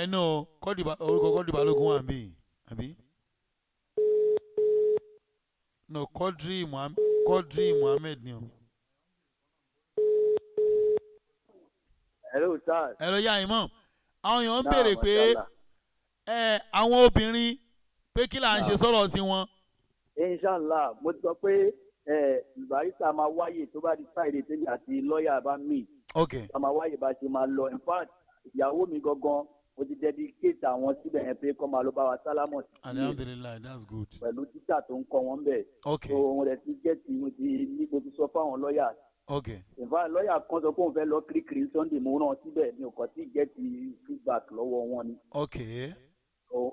No, orúkọ Quadri Balógun wà níbí, àbí? No, Quadri Muhammed ni o. Hello sir. Hello ya Imam. Àwọn èèyàn ń béèrè pé àwọn obìnrin pé kí là ń ṣe sọ̀rọ̀ tiwọn. Inshallah mo ti sọ pé ìbárísà máa wáyè tó bá di Friday tẹ́lẹ̀ àti lọ́ọ̀yà bá mi. Okay. A máa wáyè bá ṣe máa lọ. In fact ìyàwó mi gangan mo ti dedicate àwọn síbẹ̀ yẹn pé kọ́ máa lọ bá wa sálámọ̀ sí. Alhamdulillah, that's good. Pẹ̀lú títà tó ń kọ́ wọn bẹ̀. Okay. So òun rẹ̀ ti gẹ́tì mo ti sọ fáwọn lọ́ọ̀yà. Okay. In fact lọ́ọ̀yà kan sọ pé òun fẹ́ lọ kirikiri Sunday mo rán síbẹ̀ mi ò kàn tí gẹ́tì feedback lọ́wọ́ wọn ni. Okay.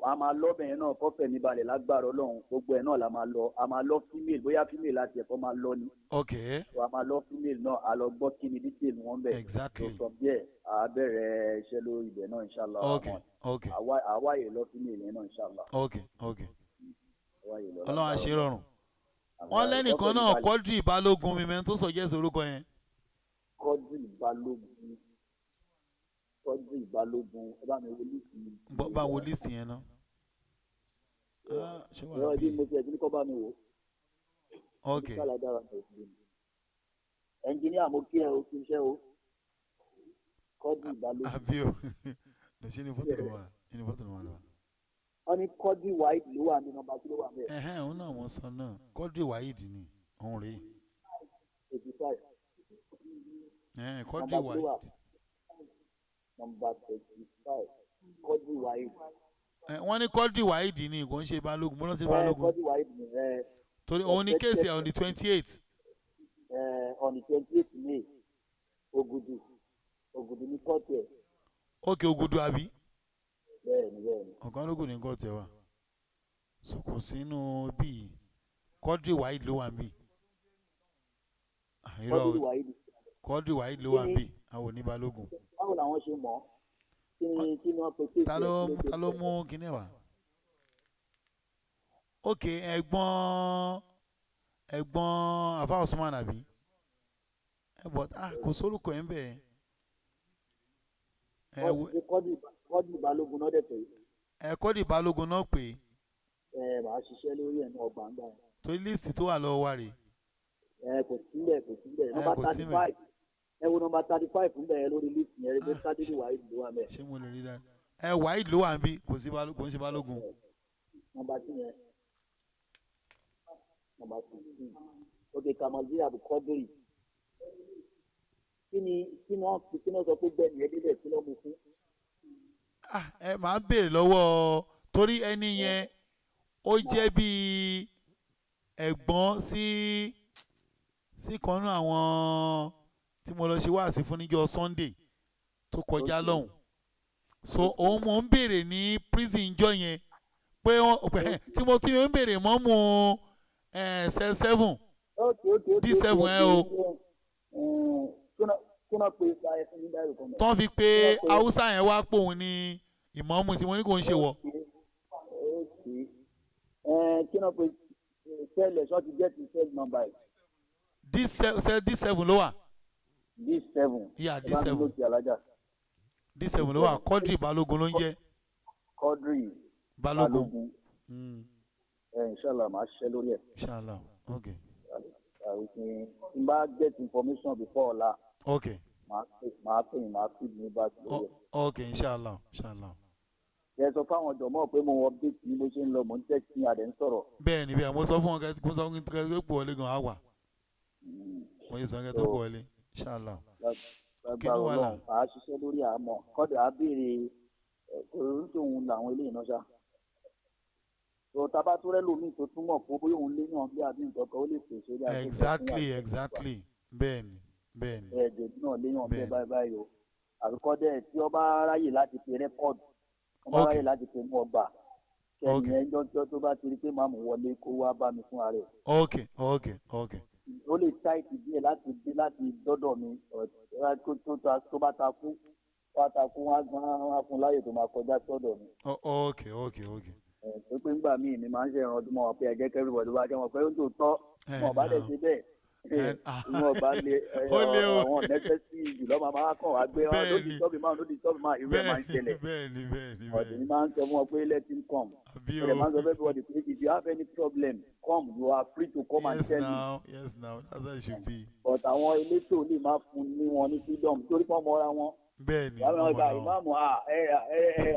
A máa lọ bẹ̀yẹn náà kọ́fẹ̀ ní balẹ̀ lágbára Ọlọ́run gbogbo ẹ̀ náà la máa lọ. A máa lọ female bóyá female láti ẹ̀kọ́ máa lọ ni. Okay. A máa lọ female náà a lọ gbọ́ kí ni detail wọn bẹ̀. Exactly. So from there a bẹ̀rẹ̀ iṣẹ́ lórí ibẹ̀ náà inshallah. Okay. Okay. Àwáyé lọ female yẹn náà inshallah. Okay. Okay. Àwáyé lọ. Ọlọ́run á ṣe rọrùn. Wọ́n lẹ́nìkan náà Quadri Balógun mi mẹ́rin tó suggest orúkọ yẹn. Quadri Balógun. Quadri Balógun ẹ bá mi wo lísì. Bá wo lísì yẹn náà. Ṣé wàá Ẹ̀rọ bí? ìdí mo ti ẹ̀dín kọ́ bá mi wò. Okay. Ẹnjìníà mo kí ẹ o kí iṣẹ́ o. Quadri Balógun. Àbí o. Ṣé ní fọ́tò ló wà? Ní fọ́tò ló wà lọ. Wọ́n ní Quadri Wide ló wà ní nọ́mbà tí ló wà bẹ́ẹ̀. Òun náà wọ́n sọ náà. Quadri Wide ni òun rèé. 85. Quadri Wide. Nọ́mbà 35. Quadri Wide. Wọ́n ní Quadri Wide ni kò ń ṣe Balógun. Mo lọ sí Balógun. Quadri Wide ni Torí òun ní kéèsì on the 28th. On the 28th May. Ògùdù ní kọ́ọ̀tù ẹ̀. Okay, Ògùdù àbí? Bẹ́ẹ̀ni. Ọ̀kan lógún ní kọ́ọ̀tù ẹ̀ wà. So kò sínú bíi Quadri Wide ló wà níbí. Quadri Wide. Quadri Wide ló wà níbí. Àwọn ò ní Balógun. Báwo làwọn ṣe mọ̀? Kí ni wọ́n pe kéèsì ẹ̀? Ta ló mú kíní wá? Okay, ẹ̀gbọ́n Afa Usman àbí? But kò sórúkọ ẹ̀ ń bẹ̀. Quadri Balógun náà dẹ̀ pé. Quadri Balógun náà pé. Màá ṣiṣẹ́ lórí ẹ̀ náà gbàngbà yẹn. Torí líìsì tó wà lọ́wọ́ wa rè. Kò sílẹ̀. Nọ́mbà 35. Ẹ wo nọ́mbà 35 fún bẹ́ẹ̀ lórí líìsì yẹn ẹgbẹ́ Quadri Wide ló wà bẹ́ẹ̀. Ṣé mo lè rí dáa? Wide ló wà níbí kò ń ṣe Balógun. Nọ́mbà 2 yẹn. Nọ́mbà 16. Okay, Kamazi Abu Quadri. Kí ni wọ́n sọ pé bẹ́ẹ̀ ni ẹ débẹ̀ kí ló mú fún? Màá béèrè lọ́wọ́ torí ẹni yẹn ó jẹ́ bíi ẹ̀gbọ́n sí sí kan nínú àwọn tí mo lọ ṣe wáàsí fún níjọ́ Sunday tó kọjá lọ́hùn so òun mò ń béèrè ní prison jọ yẹn pé tí mo ti ń béèrè mọ́mú cell 7 D7 o tán fi pé haúsá yẹn wá pòun ní ìmọ̀ọ́mù tí mo ní kò ń ṣe wọ̀. kí ló pe sẹ́lẹ̀ sọ́ọ́ ti jẹ́ ti sẹ́lẹ̀ nọ́mbà yìí. D7 ló wà. D7. Yeah, D7 ló wà. Quadri Balógun ló ń jẹ́. Quadri Balógun. Inshallah máa ṣiṣẹ́ lórí ẹ̀. Inshallah, okay. n bá get information before ọ̀la. Okay. máa pè ní bá ti lórí ẹ̀. Okay, inshallah. ẹ sọ fáwọn jọmọ pé mo update bí mo ṣe ń lọ mo ń text ní adẹ ń sọ̀rọ̀. bẹ́ẹ̀ni mo sọ fún wọn kẹ tó pọ̀ wọlé gan àwà mo yẹ sọ kẹ tó pọ̀ wọlé inshallah. lágbára Ọlọ́run à á ṣiṣẹ́ lórí àmọ́ kọ́dà á béèrè orúntòun làwọn eléyìí náà ṣá. tó tábà tó rẹ́ lómi tó túmọ̀ fún bóyá òun léyàn bí àbí nǹkan kan ó lè pèsè orí àti exactly bẹ́ẹ̀ni. ẹ̀ẹ́dẹ̀ náà léyàn bẹ́ẹ̀ báyìí o àbíkọ́dẹ̀ tí ó bá ráyè láti pe rẹ́kọ̀dù wọ́n bá ráyè láti pe mú ọgbà kẹ́ni ẹjọ́ tó bá ti rí pé màmú wọlé kó wá bá mi fún ara ẹ̀. Okay. ó lè táìtì díẹ̀ láti dọ́dọ̀ mi tó bá takú wọ́n á fún láyè tó máa kọjá sọ́dọ̀ mi. Okay. tó pé ńgbà míì ni máa ń ṣe ìrànlọ́dún mọ́ wọn pé ẹ̀jẹ̀ kẹ́rù wọ̀lú wá jẹ́ wọn pé ó ń tó tọ́ wọn bá dẹ̀ ṣe bẹ́ẹ̀ wọn bá lé àwọn nẹ́sẹ̀sì jùlọ máa kàn wá gbé wọn lódì tọ́bì máa irú ẹ̀ máa ń ṣẹlẹ̀ ọ̀dẹ̀ ni máa ń sọ fún wọn pé let him come ọ̀dẹ̀ máa ń sọ fún everybody pé if you have any problem come you are free to come and tell me. Yes now that's how it should be. but àwọn elétò lè máa fún ní wọn ní freedom torí pọ́n mọ́ra wọn. bẹ́ẹ̀ni àwọn ọba ìmáàmù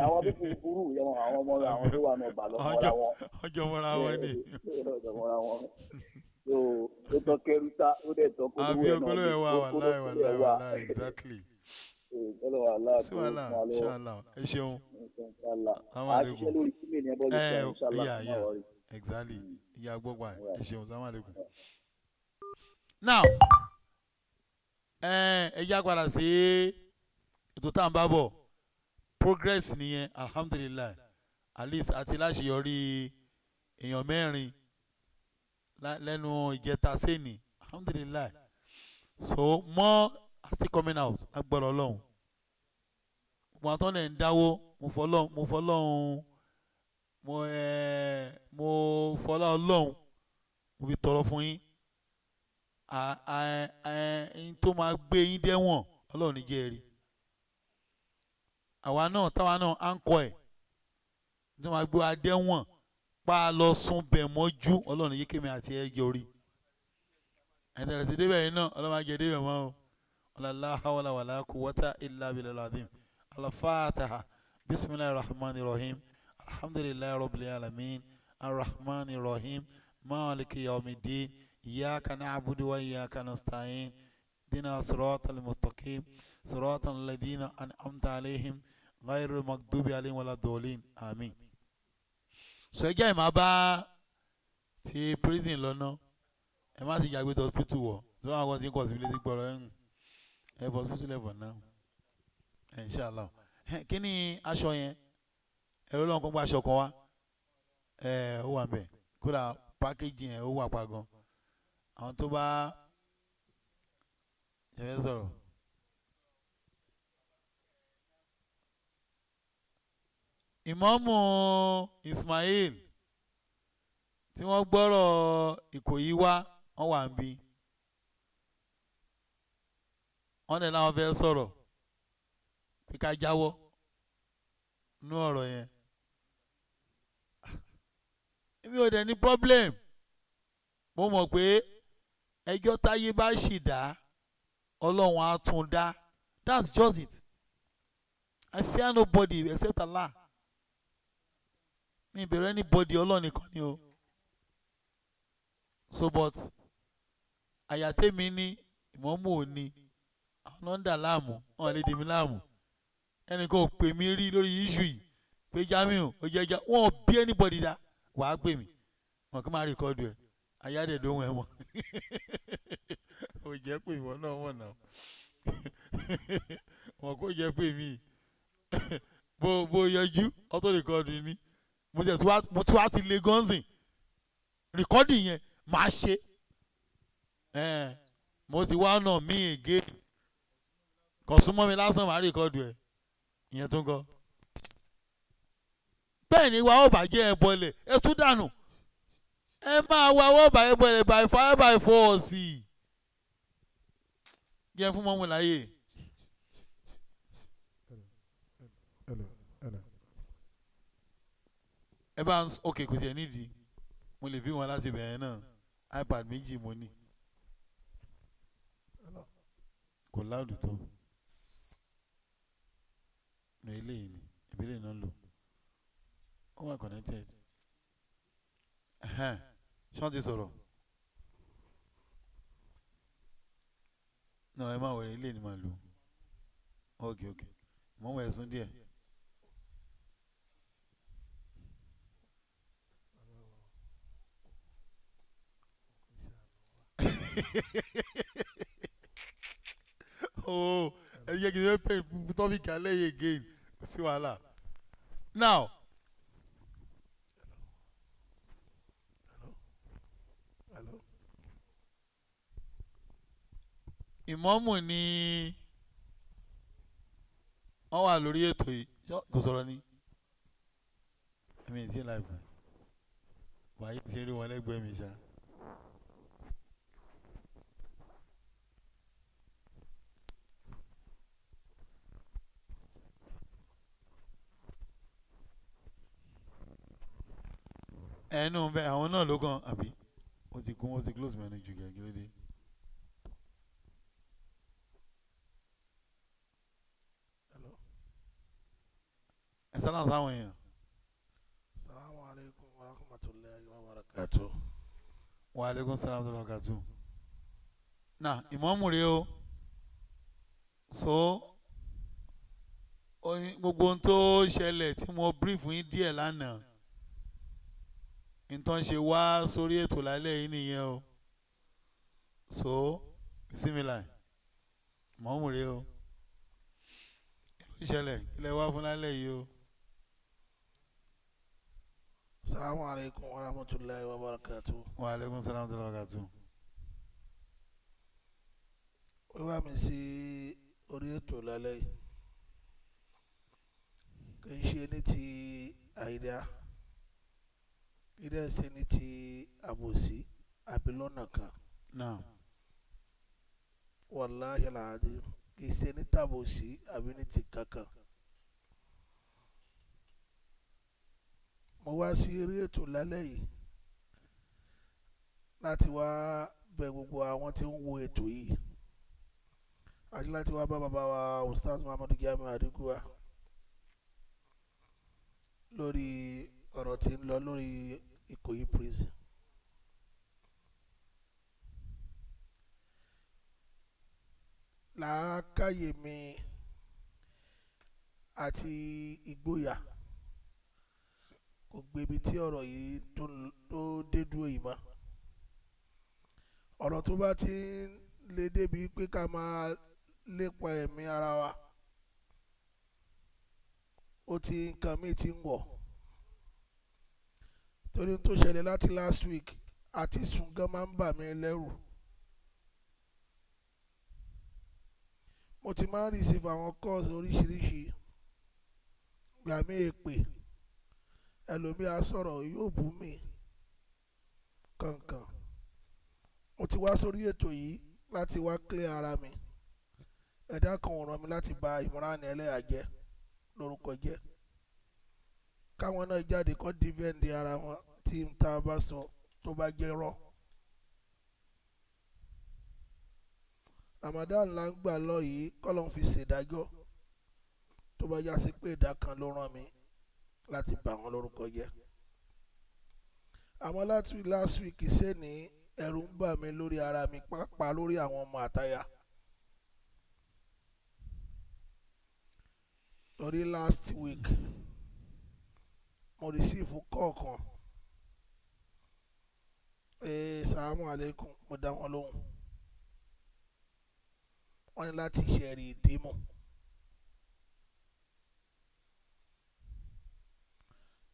àwọn pípọ̀ burú àwọn ọmọ àwọn tó wà náà bà lọ mọ́ra wọn. ọjọ́ mọ́ra wọn ni. ọjọ́ mọ́ra wọn. ó tọ́ kẹrù tá ó dẹ̀ tọ́ kó lówó ẹ̀ náà. àbí ọkọlọ́wẹ̀ wà exactly. sí wàhálà ṣáàlà ẹ ṣeun. àṣìṣe lórí sílẹ̀ ní ẹbọ lóṣù ṣáàlà. exactly ìyá gbọ́gbà ẹ ṣeun sàmàlẹ́kùn. now ẹ já padà sí ètò tá à ń bá bọ̀ progress nìyẹn alhamdulilayi at least àti láṣeyọrí èèyàn mẹ́rin lẹ́nu ìjẹta sẹ́ni alhamdulilayi so more are still coming out agbára ọlọ́run mo àtọ́ lẹ̀ ń dáwó mo fọlọ́ ọlọ́run mo fi tọrọ fún yín tó máa gbé yín dẹ́wọ̀n ọlọ́run ní jẹ́ rí àwa náà táwa náà à ń kọ ẹ̀ tó máa gbé wa dẹ́wọ̀n pa lọ sùn bẹ̀ mọ́jú ọlọ́run yìí kémi àti ẹ̀ yorí ẹ̀dẹ̀rẹ̀ ti débẹ̀ yìí náà ọlọ́run máa jẹ débẹ̀ mọ́ o la hawla wala quwwata illa billahil azim al-fatiha bismillahir rahmanir rahim alhamdulillahi rabbil alamin arrahmanir rahim maliki yawmiddin iyyaka na'budu wa iyyaka nasta'in dina siratal mustaqim siratal ladina an'amta alaihim ghayril maghdubi alaihim waladdallin amin. So ẹjẹ́ ìmọ̀ bá ti prison lọ́nà ẹ má sì jàgbé hospital wọ̀ tí wọ́n àwọn tí ń kọ̀ síbi létí gbọ́rọ̀ ẹ̀ hospital level náà inshallah. Kí ni aṣọ yẹn ẹ̀rọ lọ́n kó gba aṣọ kan wá ó wà bẹ́ẹ̀ kódà pákéjì yẹn ó wà pa gan àwọn tó bá ṣẹ̀fẹ̀ sọ̀rọ̀. Ìmáàmù ISMAIL tí wọ́n gbọ́rọ̀ Ìkòyí wá wọ́n wà ń bí wọ́n dẹ̀ láwọn fẹ́ sọ̀rọ̀ pé ká jáwọ́ nú ọ̀rọ̀ yẹn èmi ò dẹ̀ ní problem mo mọ̀ pé ẹjọ́ táyé bá ṣì dá Ọlọ́run á tún dá that's just it I fear nobody except Allah. Mi bẹ̀rẹ̀ anybody Ọlọ́run nìkan ni o so but àyàtẹ́mi ní ìmọ̀ọ́mù ò ní àwọn náà ń dà láàmú wọn lè dè mí láàmú ẹnìkan ò pè mí rí lórí issue yìí pé Jamiu ó jẹjẹ wọn ò bí anybody dá wàá pè mí wọn kì í máa rìkọ́dù ẹ̀ ayáde dóhùn ẹ̀ mọ̀ ò jẹ́ pé ìwọ náà wọ̀n náà wọn kò jẹ́ pé mi bó yọjú ọtọ́ rìkọ́dù ni mo tún wá ti lé gọ́nsìn rìkọ́dì yẹn máa ṣe mo ti wá náà mí ègé kàn súnmọ́ mi lásán máa rìkọ́dù ẹ̀ ìyẹn tó ń kọ́ bẹ́ẹ̀ ni wa ó bàjẹ́ ẹ bọlẹ̀ ẹ tún dànù ẹ máa wá ó bàjẹ́ bọlẹ̀ by fire by force yẹn fún mọ́mú láyé. ẹ bá ń ok kò tiẹ̀ nídìí mo lè fi wọn láti bẹ̀rẹ̀ náà iPad méjì mo ní kò láàdù tó ní eléyìí ni ìbílẹ̀ náà lò ó wà connected ṣọ́n ti sọ̀rọ̀ náà ẹ máa wọlé ilé ni máa lò ok mọ̀ wọ̀ ẹ̀sùn díẹ̀. Oh, ẹ jẹ́ kí n fẹ́ pè tọ́pìkì alẹ́ yìí again kò sí wàhálà. Now, ìmọ̀ọ́mù ni wọ́n wà lórí ètò yìí kò sọ̀rọ̀ ní ẹ̀mí tí láìpẹ́ wàyí ti rí wọn lẹ́gbẹ̀ẹ́ mi ṣá. ẹnu bẹ àwọn náà ló kàn àbí wọ́n ti kún wọ́n ti close mẹ́rin jù gẹ́gẹ́ lóde. ẹ sálà sáwọn èèyàn. Assalamu alaikum wa rahmatullahi wa barakatuh. Wa alaikum salam wa barakatuh. Náà ìmọ̀ọ́mù rèé o so gbogbo ohun tó ṣẹlẹ̀ tí mo brief yín díẹ̀ lánàá nǹkan ṣe wá sórí ètò lálẹ́ yìí nìyẹn o so bismillah ìmọ̀ọ́mù rèé o kí ló ṣẹlẹ̀ kí lẹ wá fún lálẹ́ yìí o. Assalamu alaikum wa rahmatullahi wa barakatuh. Wa alaikum salam wa barakatuh. Wíwá mi sí orí ètò lálẹ́ yìí kì í ṣe ní ti àìdá kì í dẹ̀ ṣe ní ti àbòsí àbí lọ́nà kan. Náà. Wallahi al-azim kì í ṣe ní tàbòsí àbí ní ti kankan. Mo wá sí orí ètò lálẹ́ yìí láti wá bẹ̀ gbogbo àwọn tí ń wo ètò yìí àti láti wá bá bàbá wa Ustazjamiu Adégúnwà lórí ọ̀rọ̀ tí ń lọ lórí Ìkòyí prison. Làákàyè mi àti ìgboyà kò gbé ibi tí ọ̀rọ̀ yìí tó dé dúró yìí mọ́. Ọ̀rọ̀ tó bá ti ń lé débi pé ká máa lépa ẹ̀mí ara wa ó ti nǹkan míì ti ń wọ̀ torí tó ṣẹlẹ̀ láti last week àti sùn gan máa ń bà mí lẹ́rù. Mo ti máa ń receive àwọn calls oríṣiríṣi gbà mí èpè ẹlòmíà sọ̀rọ̀ yóò bú mi kankan. Mo ti wá sórí ètò yìí láti wá clear ara mi. Ẹ̀dá kan ò ràn mí láti bà ìmúràn ẹlẹ́yà jẹ́ lórúkọ jẹ́. Káwọn náà jáde kó dífẹ́ǹdì ara wọn tí n ta bá sọ tó bá jẹ́ rọ́. Ramadan là ń gbà lọ yìí kọ́lọ́n fi ṣèdájọ́ tó bá já sí pé ìdá kan ló ràn mí láti bà wọ́n lórúkọ jẹ́. Àmọ́ láti last week sẹ́ni ẹ̀rù ń bà mí lórí ara mi pàápàá lórí àwọn ọmọ àtaya. Lórí last week mo receive call kan Assalamu alaikum mo dá wọn lóhùn wọ́n ní láti ṣẹ̀rí ìdímọ̀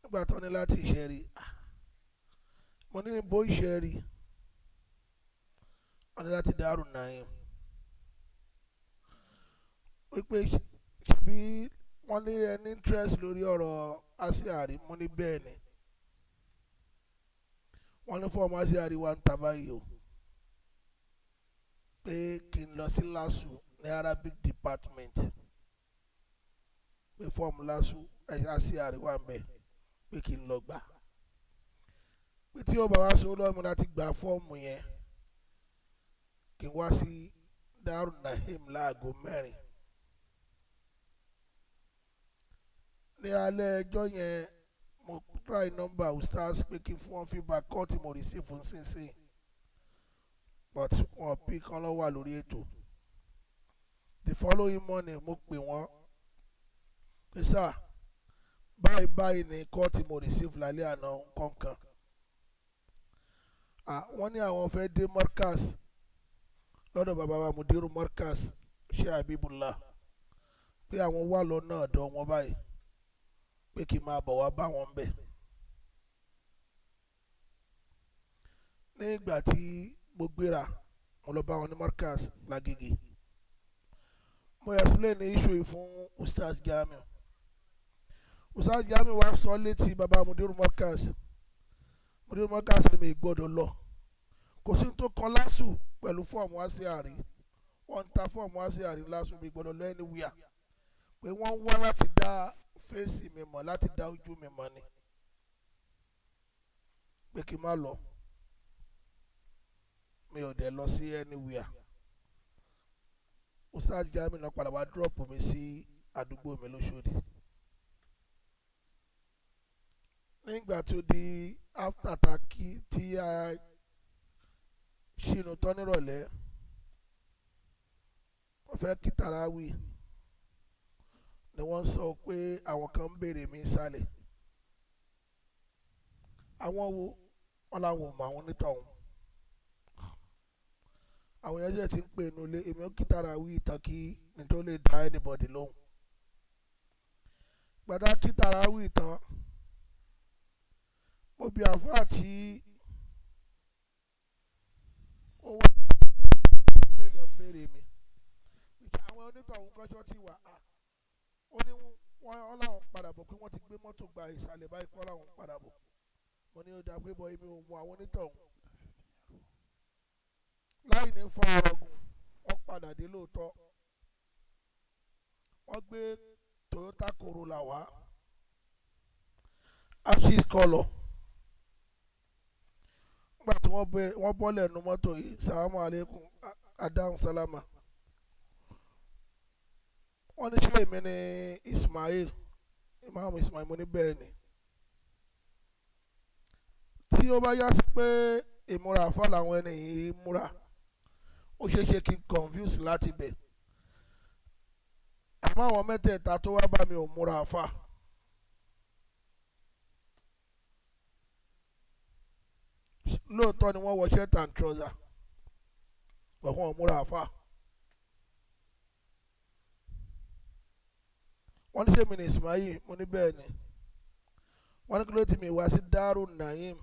nígbà tó ní láti ṣẹ̀rí mo ní bó ṣẹ̀rí wọ́n ní láti dárò náà wípé ṣebí wọ́n ní ẹni interest lórí ọ̀rọ̀ àṣìárí mo ní bẹ́ẹ̀ ni wọ́n ní fọ́ọ̀mù àṣìárí wa ń ta báyìí o pé kí n lọ sí LASU ní Arabic department pé fọ́ọ̀mù LASU àṣìárí wa ń bẹ̀ pé kí n lọ gbà pé tí ó bá wá sọ lọ́mọ láti gba fọ́ọ̀mù yẹn kí n wá sí Darul Naim láago 4 ní alẹ́ ẹjọ́ yẹn mo try number ustaz pé kí n fún wọn feedback call tí mo receive fún sínsìn but wọn pí kan lọ wà lórí ètò the following morning mo pè wọ́n pé sir báyìí ní call tí mo receive lálẹ́ àná kọ̀ọ̀kan wọ́n ní àwọn fẹ́ dé Markaz lọ́dọ̀ bàbá wa mudiru Markaz ṣe Habibullah pé àwọn wà lọ́nà ọ̀dọ̀ wọn báyìí pé kí n máa bọ̀ wá bá wọn bẹ̀. ní ìgbà tí mo gbéra mo lọ bá wọn ní Markaz Lágége mo explain ní issue yìí fún Ustazjamiu Ustazjamiu wá sọ létí bàbá mudiru Markaz ni mi gbọ́dọ̀ lọ kò sí tó kan LASU pẹ̀lú fọ́ọ̀mù àṣìárí wọ́n ń ta fọ́ọ̀mù àṣìárí LASU mi gbọ́dọ̀ lọ anywhere pé wọ́n wá láti dá fèsì mi mọ̀ láti dá ojú mi mọ̀ ni pé kí n má lọ mi ò dẹ̀ lọ sí anywhere Ustazjamiu náà padà wá drop mi sí àdúgbò mi lóṣòdì nígbà tó di after taki tí a ṣìnú tán nírọ̀lẹ́ wọ́n fẹ́ kí tàràwì ni wọ́n sọ pé àwọn kan ń béèrè mi sálẹ̀ àwọn wo wọn làwọn ò mọ àwọn onítọ̀hún àwọn yẹn jẹ́ ti ń pè nulẹ̀ èmi ó kí tàràwì ìtàn kí ni tó lè dá anybody lóhùn gbàdá kí tàràwì ìtàn mo bí àfáà tí ó wá béèrè mi àwọn onítọ̀hún kọ́ṣọ́ ti wà ó ní wọ́n láwọn padà bọ̀ pé wọ́n ti gbé mọ́tò gba ìsàlẹ̀ báyìí kọ́ láwọn padà bọ̀ mo ní ó dá pé bọ́ èmi ò mọ àwọn onítọ̀hún láì ní fọ́ ọ̀rọ̀gùn wọ́n padà dé lóòótọ́ wọ́n gbé Toyota Corolla wá Axis colour nígbà tí wọ́n bọ́lẹ̀ nu mọ́tò yìí salamu aleykum adáhùn sálámà wọ́n ní ṣé èmi ni ISMAIL IMAM ISMAIL mo ní bẹ́ẹ̀ ni tí ó bá yá sí pé ìmúra àfa làwọn ẹni yìí múra ó ṣeé ṣe kí n confuse láti bẹ̀ àmọ́ àwọn mẹ́tẹ̀ẹ̀ta tó wá bá mi ò múra àfa lóòótọ́ ni wọ́n wọ shirt and trouser wọ́n ò múra àfa. wọ́n ní ṣé mi ní Ismail mo ní bẹ́ẹ̀ ni wọ́n ní kí ló ti mi wá sí Darul Naim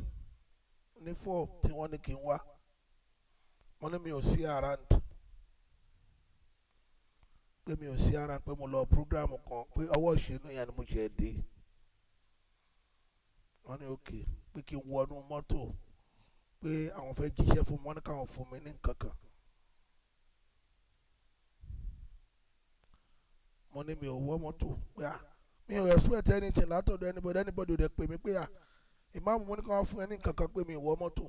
ní 4 tí wọ́n ní kí n wá wọ́n ní mi ò sí around pé mi ò sí around pé mo lọ program kan pé ọwọ́ ìṣẹ́nu yẹn ni mo ṣe dé wọ́n ní òkè pé kí n wọnú mọ́tò pé àwọn fẹ́ jíṣẹ́ fún mi wọ́n ní káwọn fún mi ní nǹkan kan. mo ní mi ò wọ mọ́tò pé mi ò respect anything látọ̀dọ̀ anybody ò dẹ̀ pè mí pé ìmáàmù mo ní káwọn fún ẹ ní nǹkan kan pé mi ò wọ mọ́tò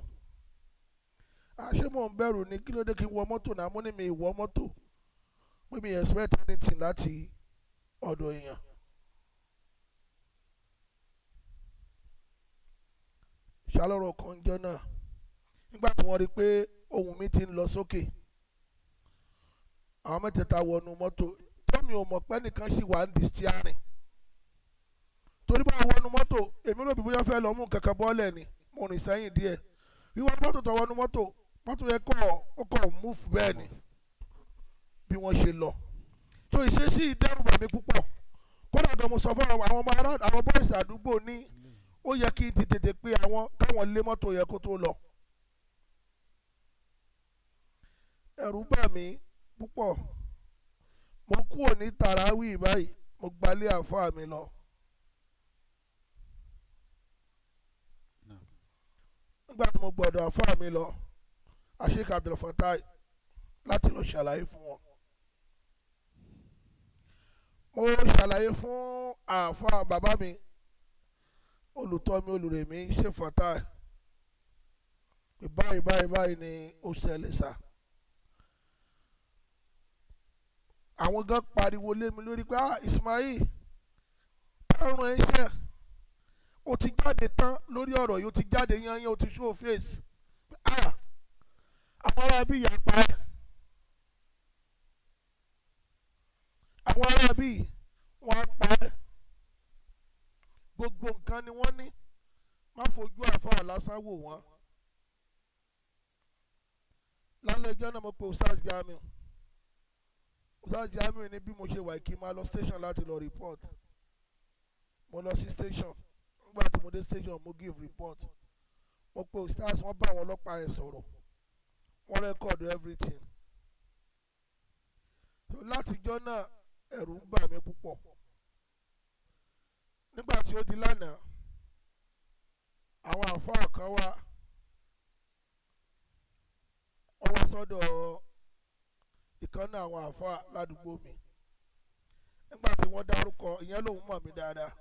ṣé mò ń bẹ̀rù ni kí ló dé kí n wọ mọ́tò náà mo ní mi ò wọ mọ́tò pé mi expect anything láti ọ̀dọ̀ èèyàn. ṣàlọ́rọ̀ kan jọ náà nígbà tí wọ́n rí i pé ohùn mi ti ń lọ sókè àwọn mẹ́tẹ̀ẹ̀ta wọnú mọ́tò mi ò mọ̀ pé nìkan ṣì wà ń di stiarin torí bá wọnú mọ́tò èmi rò bí bóyá fẹ́ lọ mú kankan bọ́ọ̀lẹ̀ ni mo rìn sẹ́yìn díẹ̀ wíwọ́n mọ́tò tọwọ́ ní mọ́tò yẹn kọ́ múfù bẹ́ẹ̀ ni bí wọ́n ṣe lọ. tó ìṣesí ìdẹ́rùbà mi púpọ̀ kódà gan mo sọ fún àwọn ọmọ ará àwọn bọ́ìsì àdúgbò ní ó yẹ kí n ti tètè pé káwọn lé mọ́tò yẹn kó tó lọ. ẹ̀rù bà mí púpọ̀ mo kúrò ní tàràwì báyìí mo gbalé àfáà mi lọ. nígbà tí mo gbọ́dọ̀ àfáà mi lọ Sheikh Abdul Fatai láti lọ ṣàlàyé fún wọn. mo ṣàlàyé fún àfáà bàbá mi olùtọ́ mi olùrè mi Sheikh Fatai báyìí ni ó ṣẹlẹ̀ sá. àwọn gan pariwo lé mi lórí pé Ismail ẹrùn ẹ ṣe ó ti jáde tán lórí ọ̀rọ̀ yìí ó ti jáde yányán ó ti show face àwọn ará bí ìyá pa ẹ́ àwọn ará bí wọ́n á pa ẹ́ gbogbo nǹkan ni wọ́n ní má fojú àfáà lásán wò wọ́n. lálẹ́ ẹjọ́ náà mo pe Ustazjamiu ní bí mo ṣe wà kí n máa lọ station láti lọ report. mo lọ sí station nígbà tí mo dé station mo give report. mo pe Ustaz wọ́n bá àwọn ọlọ́pàá yẹn sọ̀rọ̀ wọ́n record everything. so látijọ́ náà ẹ̀rù ń bà mí púpọ̀. nígbà tí ó di lánàá àwọn àfáà kan wá wọ́n wá sọ́dọ̀ ìkànnì àwọn àfáà ládùúgbò mi. nígbà tí wọ́n dárúkọ ìyẹn lòun mọ̀ mí dáadáa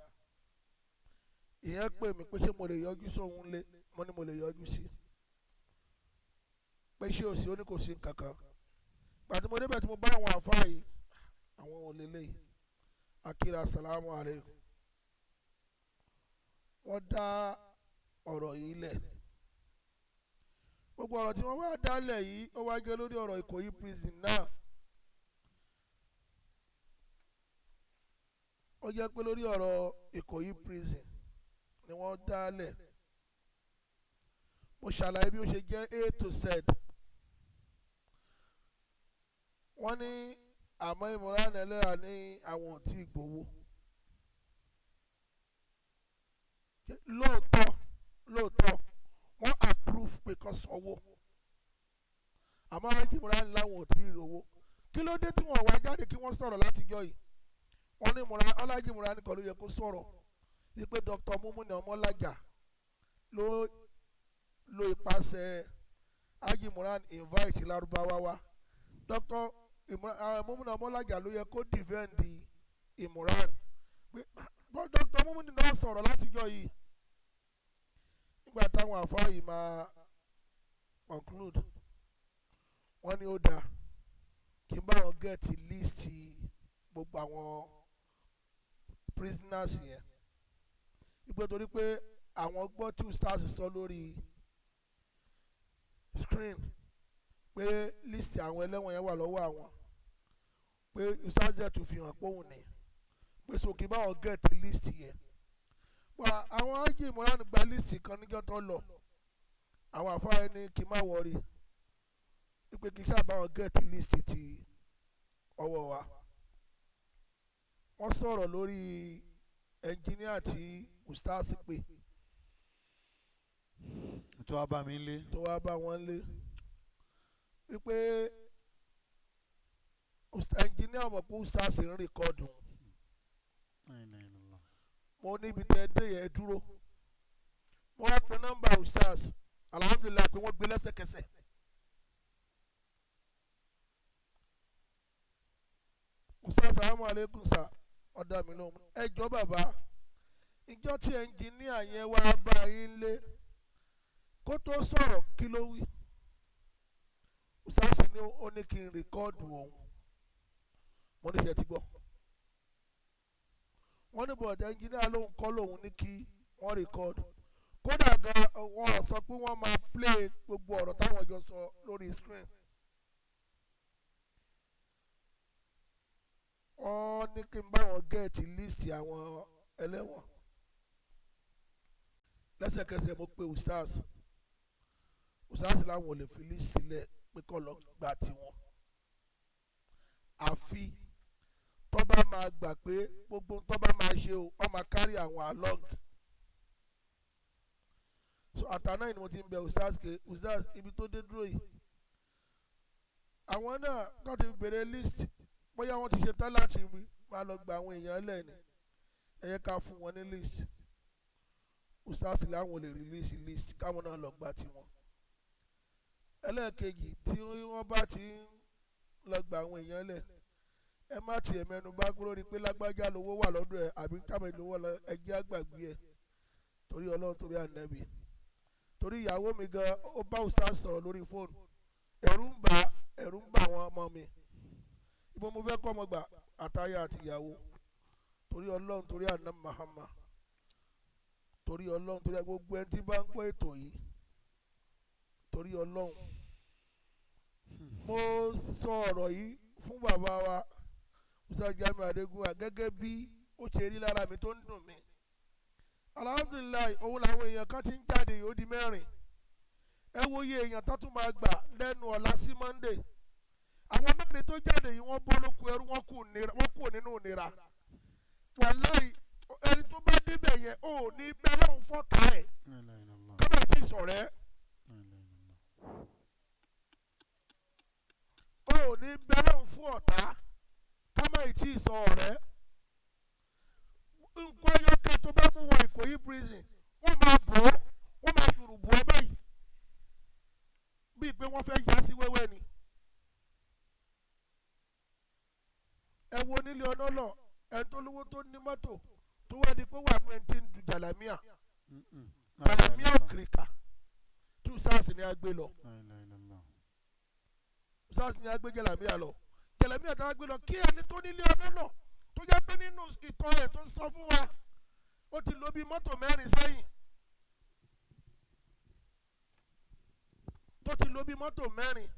ìyẹn pè mí pé ṣé mo lè yọjú sóhun lé mo ní mo lè yọjú sí pé ṣé òsì ó ní kò sí kankan. pàtí mo débẹ̀ tí mo bá àwọn àfáà yìí àwọn òlélẹ́yìí akira salamu aleykum wọ́n dá ọ̀rọ̀ yìí lẹ̀. gbogbo ọ̀rọ̀ tí wọ́n wá dálẹ̀ yìí ó wá jẹ́ lórí ọ̀rọ̀ Ìkòyí prison náà. ó jẹ́ pé lórí ọ̀rọ̀ Ìkòyí prison ni wọ́n dálẹ̀. mo ṣàlàyé bí ó ṣe jẹ́ A to Z. wọ́n ní àmọ́ Imran Eleha ní àwọn ò tí ì gbowó. lóòótọ́ wọ́n approve pé kó sanwó àmọ́ Imran láwọn ò tí ì rówó. kí ló dé tí wọ́n wá jáde kí wọ́n sọ̀rọ̀ látijọ́ yìí. wọ́n ní Imran nìkan ló yẹ kó sọ̀rọ̀ wípé Dr. Mumuni Ọmọlájà ló ipasẹ̀ Imran invite Lárúbáwá wá. Dr. Mumuni Ọmọlájà ló yẹ kó defend Imran. Dr. Mumuni náà sọ̀rọ̀ látijọ́ yìí. nígbà táwọn àfáà yìí máa conclude wọ́n ní ó dáa kí n bá wọn get list gbogbo àwọn prisoners yẹn ìgbẹ́ torí pé àwọn gbọ́ tí Ustaz sọ lórí screen pé list àwọn ẹlẹ́wọ̀n yẹn wà lọ́wọ́ àwọn pé Ustaz jẹ́ tó fi hàn pé òun ní pé so kí n bá wọn get list yẹn. àwọn ájì Imran gba líìsì kan níjọ́ tó lọ àwọn àfáà ní kí n má wọrí wípé kí n ṣáà wọn gẹ́ẹ̀tì líìsì ti ọwọ́ wa. wọ́n sọ̀rọ̀ lórí ẹnjìníà tí Ustaz pè tó wá bá mi lé wọn lé wípé ẹnjìníà mọ̀ pé Ustaz ń rìkọ́dù. mo níbi tẹ́ dé yẹn dúró mo wá pe nọ́mbà Ustaz alhamdulilayi pé wọ́n gbé lẹ́sẹ̀kẹsẹ̀. Ustaz salamu aleykum sa ọ̀dà mi lóhùn ẹjọ́ bàbá ìjọ tí ẹnjìníà yẹn wá bá yín lé kó tó sọ̀rọ̀ kí ló wí. Ustaz ní ó ní kí n rìkọ́ọ̀dù òun mo ní ṣe ti gbọ́. wọ́n ní bọ̀dọ̀ ẹnjìníà lóhùn kọ́ lòun ní kí wọ́n rìkọ́ọ̀dù kódà gan wọ́n sọ pé wọ́n máa play gbogbo ọ̀rọ̀ táwọn jọ sọ lórí screen. wọ́n ní kí n bá wọn gẹ́ẹ̀tì líìsì àwọn ẹlẹ́wọ̀n lẹ́sẹ̀kẹsẹ̀ mo pe Ustaz ustaz làwọn ò lè fi list sílẹ̀ pé kọ́ lọ gbà tiwọn àfi tó bá máa gbà pé gbogbo tó bá máa ṣe o ó máa kárí àwọn along so àtàná yìí ni mo ti ń bẹ ustaz ké ustaz ibi tó dé dúró yìí àwọn náà kàn ti bèrè list bóyá wọ́n ti ṣe tán láti máa lọ gba àwọn èèyàn lẹ́ni ẹ yẹ ká fún wọn ní list ustaz làwọn ò lè release list káwọn náà lọ gba tiwọn ẹlẹ́ẹ̀kejì tí wọ́n bá ti ń lọ gba àwọn èèyàn lẹ̀ ẹ má tiẹ̀ mẹ́nu bá kúrò ní pé lágbájá lówó wà lọ́dọ̀ ẹ̀ àbí kámẹ́ lówó lọ ẹjẹ́ àgbàgbé ẹ̀ torí ọlọ́run torí ànábì torí ìyàwó mi gan ó bá ustaz sọ̀rọ̀ lórí fóònù ẹ̀rù ń bà àwọn ọmọ mi ibo mo fẹ́ kọ́ ọmọ gbà àtàyà àti ìyàwó torí ọlọ́run torí ànábì Muhammad torí ọlọ́run torí gbogbo ẹni tí bá ń gbọ́ ètò yìí torí ọlọ́run mo sọ ọ̀rọ̀ yìí fún bàbá wa Ustazjamiu Adégúnwà gẹ́gẹ́ bí ó ṣe rí lára mi tó ń dùn mí alhamdulilayi òun làwọn èèyàn kan ti ń jáde yìí ó di mẹ́rin ẹ wo iye èèyàn tó tún máa gbà lẹ́nu ọ̀la sí Monday àwọn mẹ́rin tó jáde yìí wọ́n bọ́ lóko ẹrú wọ́n kù nínú ìnira wàláì ẹni tó bá débẹ̀ yẹn ò ní bẹ́ẹ̀ lọ́hùn fọ́ta ẹ̀ kọ́nà tí ì sọ̀rẹ́ ò ní bẹ́ẹ̀ lọ́hùn fún ọ̀tá kọ́nà tí ì sọ ọ̀rẹ́ nǹkan ayọ́kẹ́ tó bá mú wọ Ìkòyí prison wọ́n máa bọ̀ ọ́ wọ́n máa yùrùbù ọ́ báyìí bíi pé wọ́n fẹ́ yá sí wẹ́wẹ́ ni ẹ wo nílé ọlọ́lọ́ ẹni tó lówó tó ní mọ́tò tó wá di pé wà ní ẹni tí ń du jàlámíà òkìrìkà tú sars ni a gbé lọ sars ni a gbé jàlámíà lọ jàlámíà tó a gbé lọ kí ẹni tó nílé ọlọ́lọ́ tó jẹ́ pé nínú ìtàn ẹ̀ tó sọ fún wa ó ti lò bí mọ́tò mẹ́rin sẹ́yìn tó ti lò bí mọ́tò mẹ́rin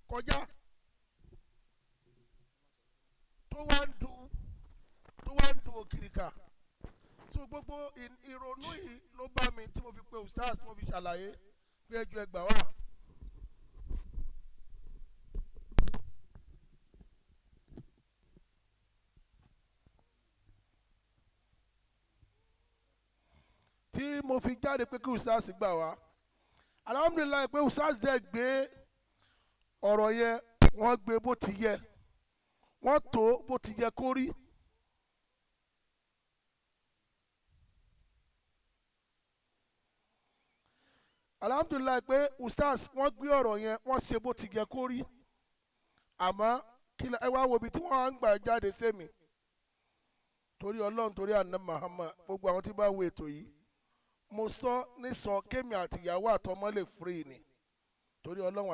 kọjá tó wá ń du òkìrìkà so gbogbo ìrònú yìí ló bá mi tí mo fi pe ustaz mo fi ṣàlàyé pé ẹjọ́ ẹgbàá wà. tí mo fi jáde pé kí ustaz gbà wá alhamdulilayi pé ustaz dẹ̀ gbé ọ̀rọ̀ yẹn wọ́n gbé bó ti yẹ wọ́n tó bó ti yẹ kó rí. alhamdulilayi pé ustaz wọ́n gbé ọ̀rọ̀ yẹn wọ́n ṣe bó ti yẹ kó rí àmọ́ ẹ wá wo ibi tí wọ́n á ń gbà jáde sẹ́mi torí ọlọ́run torí ànábì Muhammad gbogbo àwọn tí bá wo ètò yìí mo sọ ní sọ kémi àtìyàwó àtọmọ lè free ni torí ọlọ́run